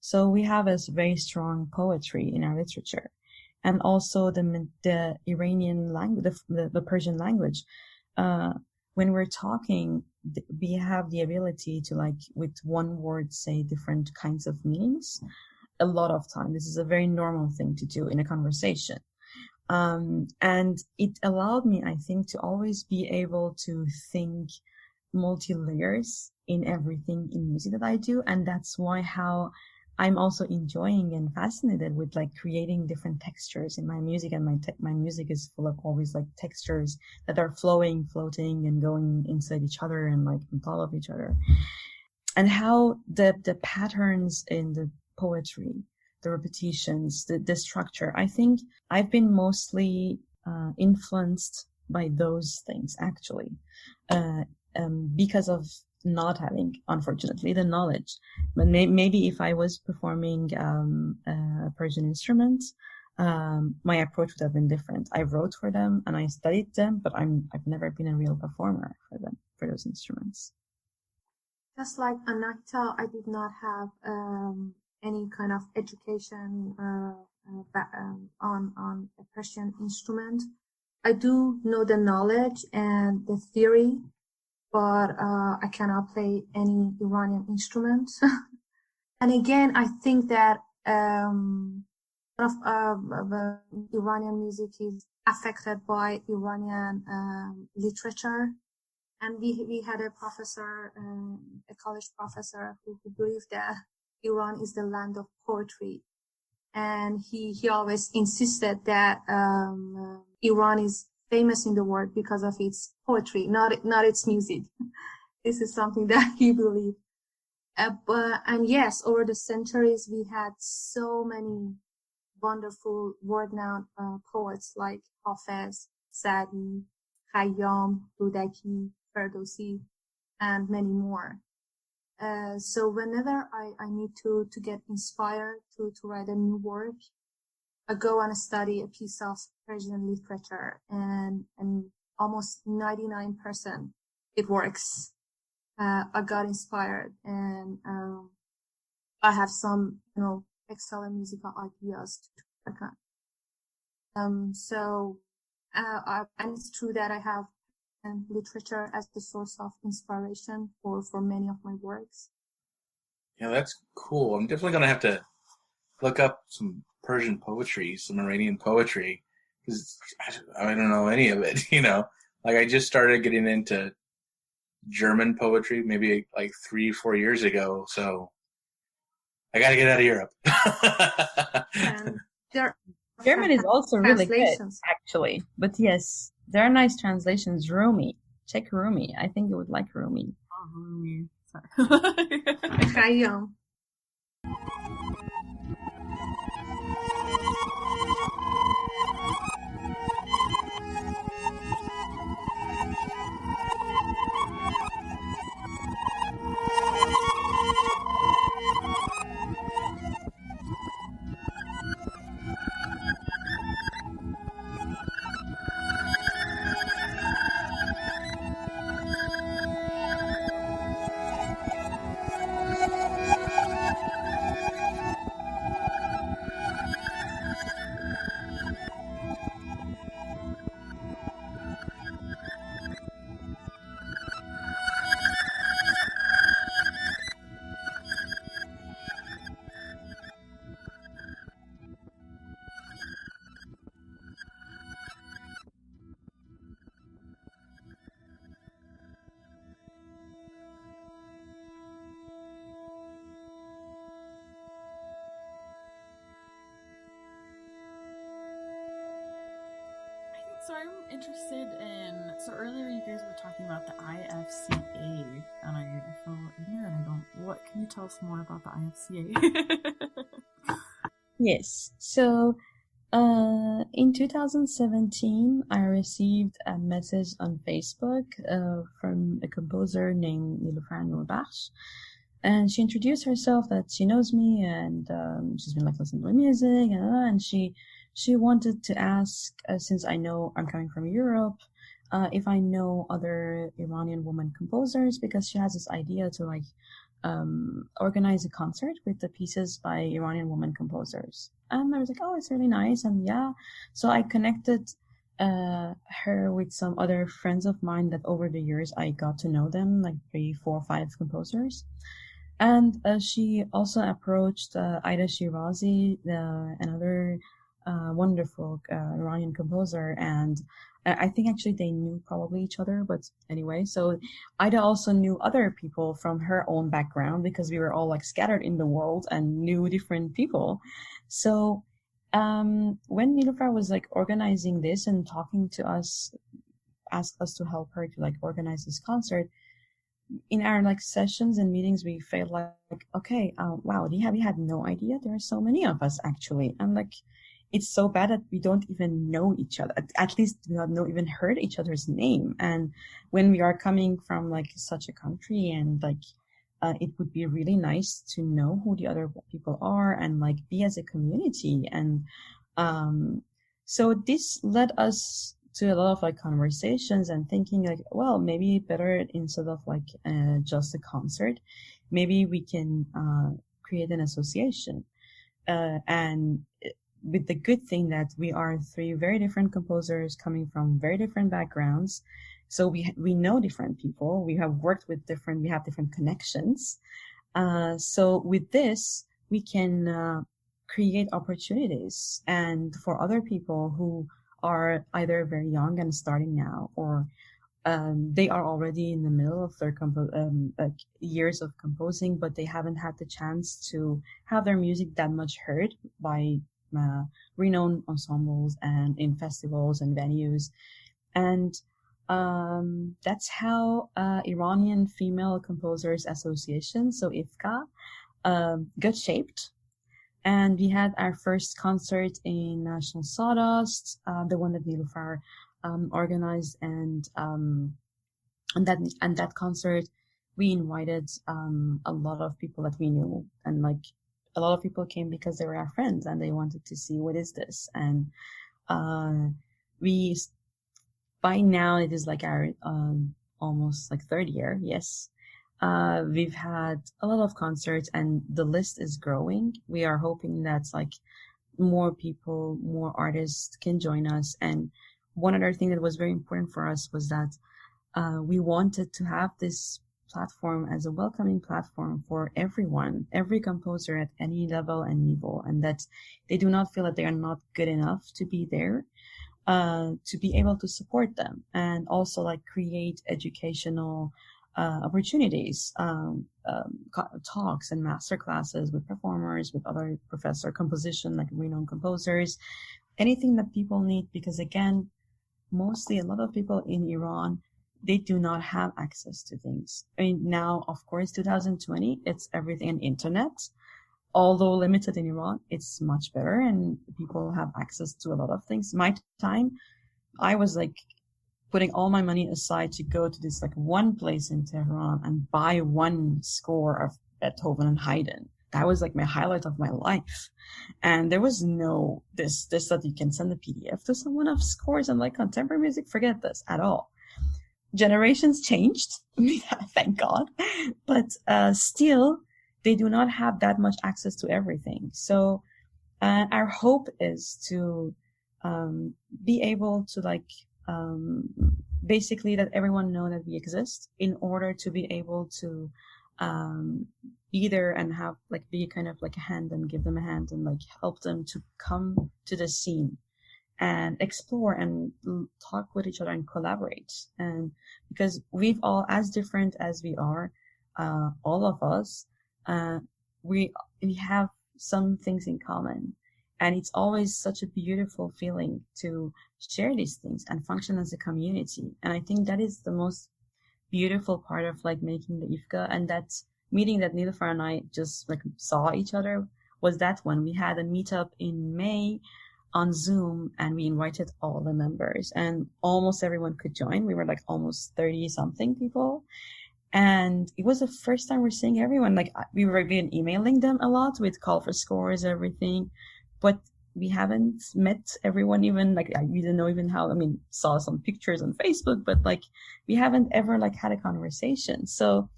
So we have a very strong poetry in our literature. And also the Iranian language, the Persian language. When we're talking, we have the ability to, like, with one word, say different kinds of meanings. A lot of time, this is a very normal thing to do in a conversation. And it allowed me, I think, to always be able to think multi-layers in everything in music that I do. And that's how I'm also enjoying and fascinated with, like, creating different textures in my music, and my music is full of always like textures that are flowing, floating, and going inside each other and like on top of each other. And how the patterns in the poetry, the repetitions, the structure, I think I've been mostly influenced by those things actually, because of not having, unfortunately, the knowledge. But maybe if I was performing a Persian instrument, my approach would have been different. I wrote for them and I studied them, but I've never been a real performer for those instruments. Just like Anahita, I did not have any kind of education on a Persian instrument. I do know the knowledge and the theory, but I cannot play any Iranian instrument. And again, I think that the Iranian music is affected by Iranian literature. And we had a professor, a college professor, who believed that Iran is the land of poetry. And he always insisted that Iran is famous in the world because of its poetry, not its music. This is something that he believed. And yes, over the centuries, we had so many wonderful world-renowned poets like Hafez, Sa'di, Khayyam, Rudaki, Ferdowsi, and many more. So whenever I need to get inspired to write a new work, I go and study a piece of Persian literature, and almost 99% it works. I got inspired, and I have some, excellent musical ideas to work on. And it's true that I have literature as the source of inspiration for many of my works. Yeah, that's cool. I'm definitely going to have to look up some Persian poetry, some Iranian poetry, because I don't know any of it, Like, I just started getting into German poetry maybe like 3-4 years ago, so I got to get out of Europe. And German is also really good, actually. But yes, there are nice translations. Rumi. Check Rumi. I think you would like Rumi. Oh, Rumi. Sorry. Khayyam. So I'm interested in, so earlier you guys were talking about the IFCA, and I feel ignorant. What can you tell us more about the IFCA? Yes. So, in 2017, I received a message on Facebook from a composer named Niloufar Iravani, and she introduced herself that she knows me and she's been like listening to my music, and she wanted to ask, since I know I'm coming from Europe, if I know other Iranian women composers, because she has this idea to like organize a concert with the pieces by Iranian women composers. And I was like, oh, it's really nice. And yeah, so I connected her with some other friends of mine that over the years I got to know them, like 3, 4, 5 composers. And she also approached Aida Shirazi, another wonderful Iranian composer, and I think actually they knew probably each other, but anyway, so Ida also knew other people from her own background because we were all like scattered in the world and knew different people. So when Niloufar was like organizing this and talking to us, asked us to help her to like organize this concert, in our like sessions and meetings, we felt like okay, wow, we had no idea there are so many of us actually, and like it's so bad that we don't even know each other. At least we have not even heard each other's name. And when we are coming from like such a country, and like it would be really nice to know who the other people are and like be as a community. And so this led us to a lot of like conversations and thinking like, well, maybe better instead of like just a concert, maybe we can create an association. And with the good thing that we are 3 very different composers coming from very different backgrounds. So we know different people. We have worked with we have different connections. So with this, we can create opportunities, and for other people who are either very young and starting now, or they are already in the middle of their years of composing, but they haven't had the chance to have their music that much heard by renowned ensembles and in festivals and venues. And that's how Iranian Female Composers Association, so IFCA, got shaped. And we had our first concert in National Sawdust, the one that Niloufar organized, and that concert we invited a lot of people that we knew, and like a lot of people came because they were our friends and they wanted to see what is this. And we, by now it is like our almost like 3rd year. Yes. We've had a lot of concerts and the list is growing. We are hoping that like more people, more artists can join us. And one other thing that was very important for us was that we wanted to have this platform as a welcoming platform for everyone, every composer at any level and niveau, and that they do not feel that they are not good enough to be there, to be able to support them, and also like create educational opportunities, talks and master classes with performers, with other composition, like renowned composers, anything that people need, because again, mostly a lot of people in Iran, they do not have access to things. I mean, now, of course, 2020, it's everything on internet. Although limited in Iran, it's much better and people have access to a lot of things. My time, I was like putting all my money aside to go to this like one place in Tehran and buy one score of Beethoven and Haydn. That was like my highlight of my life. And there was no this that you can send a PDF to someone of scores and like contemporary music. Forget this at all. Generations changed, thank God, but still they do not have that much access to everything. So our hope is to be able to like basically that everyone know that we exist, in order to be able to be there and have like be kind of like a hand and give them a hand and like help them to come to the scene and explore and talk with each other and collaborate. And because we've all, as different as we are, all of us, we have some things in common. And it's always such a beautiful feeling to share these things and function as a community. And I think that is the most beautiful part of like making the IFCA. And that meeting that Niloufar and I just like saw each other was that one. We had a meetup in May on Zoom, and we invited all the members, and almost everyone could join. We were like almost 30 something people. And it was the first time we're seeing everyone. Like we were been emailing them a lot with call for scores, everything, but we haven't met everyone. Even like we didn't know even how. I mean, saw some pictures on Facebook, but like we haven't ever like had a conversation. So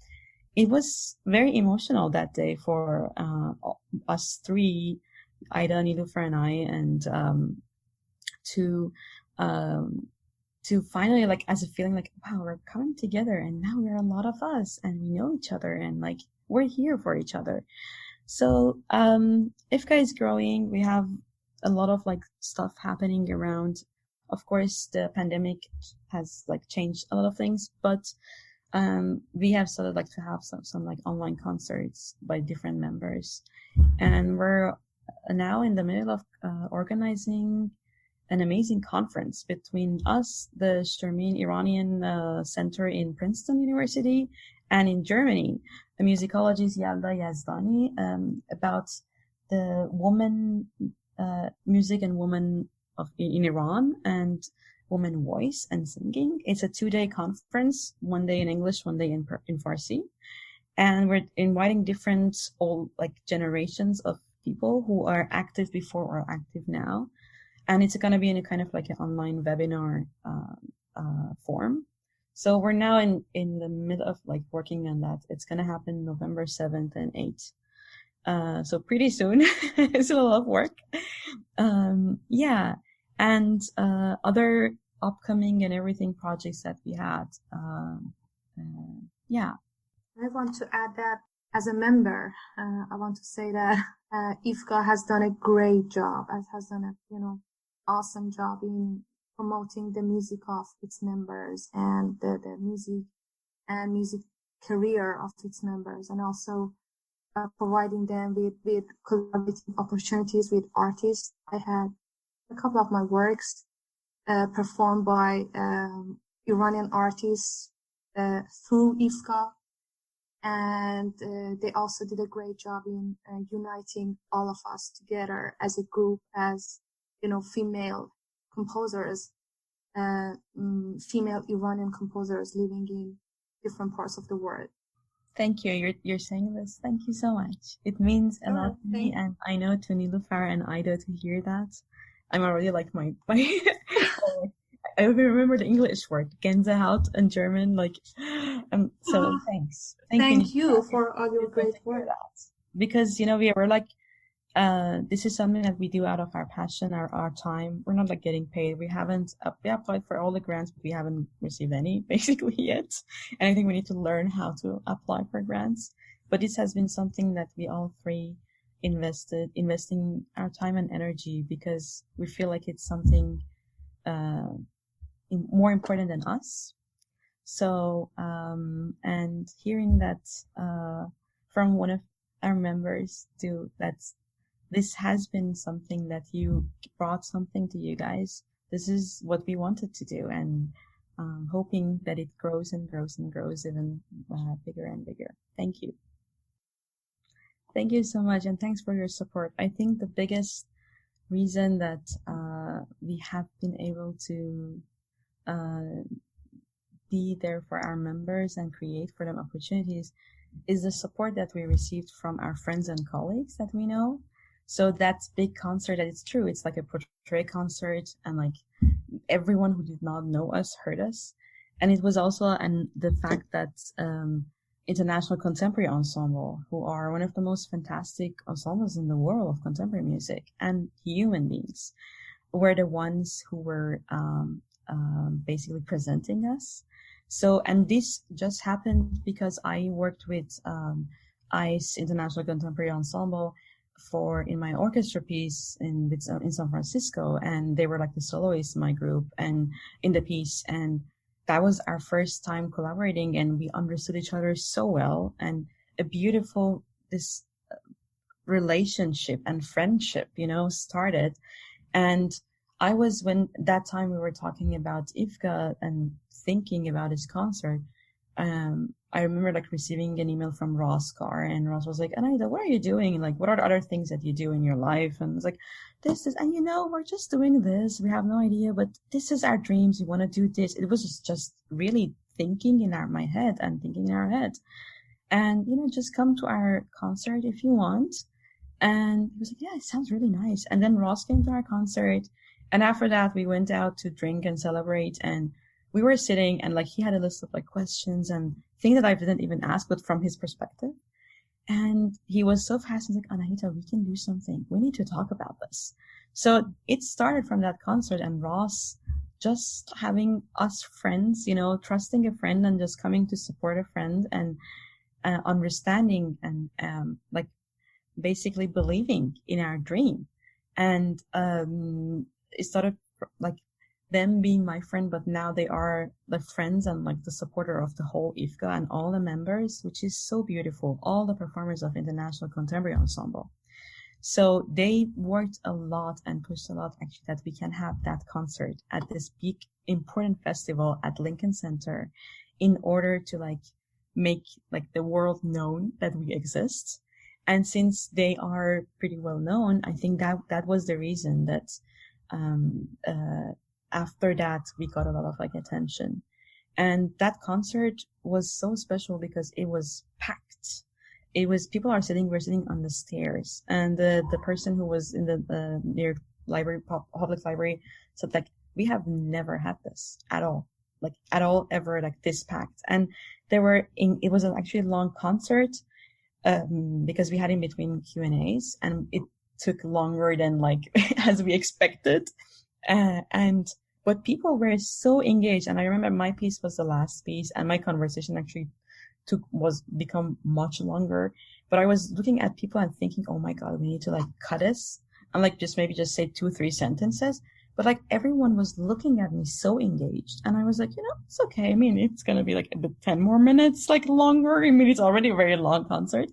it was very emotional that day for us three, Ida, Niloufar, and I, and to finally, like, as a feeling like, wow, we're coming together and now we're a lot of us and we know each other and like we're here for each other. So IFCA is growing. We have a lot of like stuff happening around. Of course, the pandemic has like changed a lot of things, but we have started like to have some like online concerts by different members, and we're now in the middle of organizing an amazing conference between us, the Shermin Iranian Center in Princeton University, and in Germany, the musicologist Jolla Yazdani, about the woman music and woman in Iran and woman voice and singing. It's a 2-day conference, 1 day in English, 1 day in Farsi, and we're inviting different old like generations of people who are active before or active now. And it's going to be in a kind of like an online webinar form. So we're now in the middle of like working on that. It's going to happen November 7th and 8th. So pretty soon. It's a lot of work. Yeah. And other upcoming and everything projects that we had. Yeah. I want to add that as a member, I want to say that IFCA has done a great job, has done a, awesome job in promoting the music of its members and the music and music career of its members, and also providing them with collaborative opportunities with artists. I had a couple of my works performed by Iranian artists through IFCA, and they also did a great job in uniting all of us together as a group, as female composers, female Iranian composers living in different parts of the world. Thank you. You're saying this. Thank you so much. It means a lot to me, and I know to Niloufar and Ida to hear that. I'm already like my I remember the English word Gänsehaut in German, like so thanks. Thank you for all your great work. Because we were like this is something that we do out of our passion, our time. We're not like getting paid. We haven't we applied for all the grants, but we haven't received any basically yet. And I think we need to learn how to apply for grants. But this has been something that we all three investing our time and energy, because we feel like it's something more important than us. So and hearing that from one of our members too, this has been something that you brought something to you guys. This is what we wanted to do, and hoping that it grows and grows and grows even bigger and bigger. Thank you. Thank you so much, and thanks for your support. I think the biggest reason that we have been able to be there for our members and create for them opportunities is the support that we received from our friends and colleagues that we know. So that big concert, that it's true, it's like a portrait concert, and like everyone who did not know us heard us. And it was also the fact that International Contemporary Ensemble, who are one of the most fantastic ensembles in the world of contemporary music and human beings, were the ones who were basically presenting us. So, and this just happened because I worked with ICE, International Contemporary Ensemble, in my orchestra piece in San Francisco, and they were like the soloists in my group and in the piece, and that was our first time collaborating, and we understood each other so well, and a beautiful relationship and friendship, started. And when that time we were talking about IFCA and thinking about his concert, I remember like receiving an email from Ross Carr, and Ross was like, Anahita, what are you doing? Like, what are the other things that you do in your life? And I was like, and we're just doing this. We have no idea, but this is our dreams. We want to do this. It was just really thinking in my head and thinking in our head. And, just come to our concert if you want. And he was like, yeah, it sounds really nice. And then Ross came to our concert. And after that, we went out to drink and celebrate. And we were sitting, and like he had a list of like questions and things that I didn't even ask, but from his perspective. And he was so fascinated, like, Anahita, we can do something. We need to talk about this. So it started from that concert, and Ross just having us friends, trusting a friend and just coming to support a friend, and understanding and like basically believing in our dream. And it started like them being my friend, but now they are the friends and like the supporter of the whole IFCA and all the members, which is so beautiful. All the performers of International Contemporary Ensemble. So they worked a lot and pushed a lot actually that we can have that concert at this big important festival at Lincoln Center in order to like make like the world known that we exist. And since they are pretty well known, I think that was the reason that after that we got a lot of like attention. And that concert was so special because it was packed. It was, people were sitting on the stairs, and the person who was in the near library, public library, said like, we have never had this at all ever, like this packed. And it was actually a long concert, because we had in between Q&As, and it took longer than like as we expected. But people were so engaged. And I remember my piece was the last piece, and my conversation actually become much longer. But I was looking at people and thinking, oh my God, we need to like cut this and like just say 2-3 sentences. But like everyone was looking at me so engaged. And I was like, it's okay. I mean, it's going to be like a bit 10 more minutes, like longer. I mean, it's already a very long concert.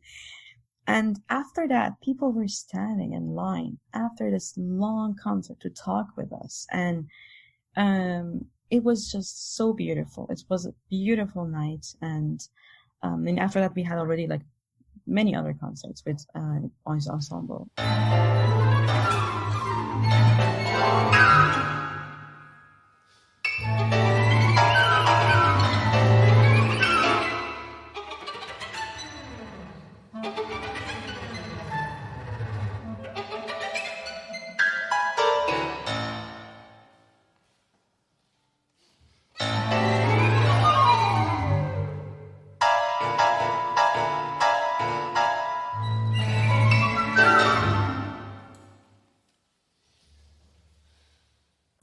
And after that, people were standing in line after this long concert to talk with us. And it was just so beautiful. It was a beautiful night. And after that, we had already like many other concerts with ensemble.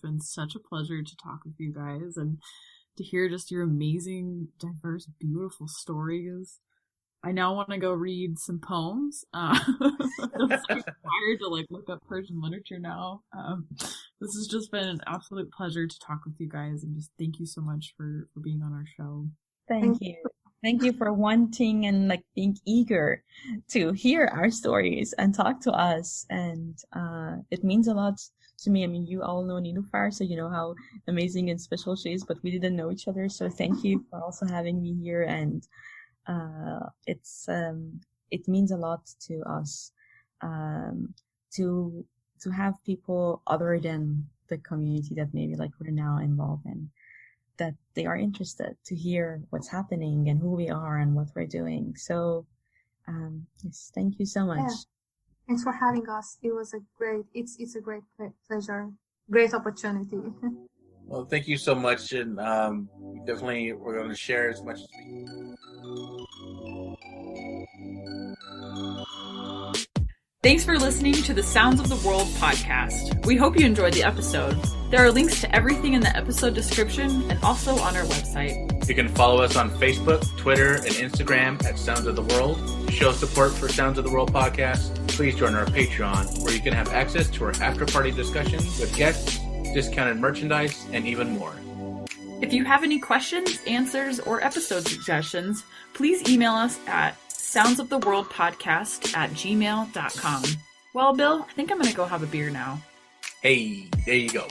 Been such a pleasure to talk with you guys and to hear just your amazing, diverse, beautiful stories. I now want to go read some poems. I'm so inspired to like look up Persian literature now. This has just been an absolute pleasure to talk with you guys, and just thank you so much for being on our show. Thank you. Thank you for wanting and like being eager to hear our stories and talk to us. And it means a lot to me. I mean, you all know Niloufar, so you know how amazing and special she is, but we didn't know each other. So thank you for also having me here. And it means a lot to us to have people other than the community that maybe like we're now involved in, that they are interested to hear what's happening and who we are and what we're doing. So yes, thank you so much. Yeah. Thanks for having us. It was it's a great pleasure, great opportunity. Well, thank you so much, and definitely we're going to share as much as we can. Thanks for listening to the Sounds of the World podcast. We hope you enjoyed the episode. There are links to everything in the episode description and also on our website. You can follow us on Facebook, Twitter, and Instagram at Sounds of the World. To show support for Sounds of the World podcast, please join our Patreon, where you can have access to our after-party discussions with guests, discounted merchandise, and even more. If you have any questions, answers, or episode suggestions, please email us at soundsoftheworldpodcast@gmail.com. Well, Bill, I think I'm going to go have a beer now. Hey, there you go.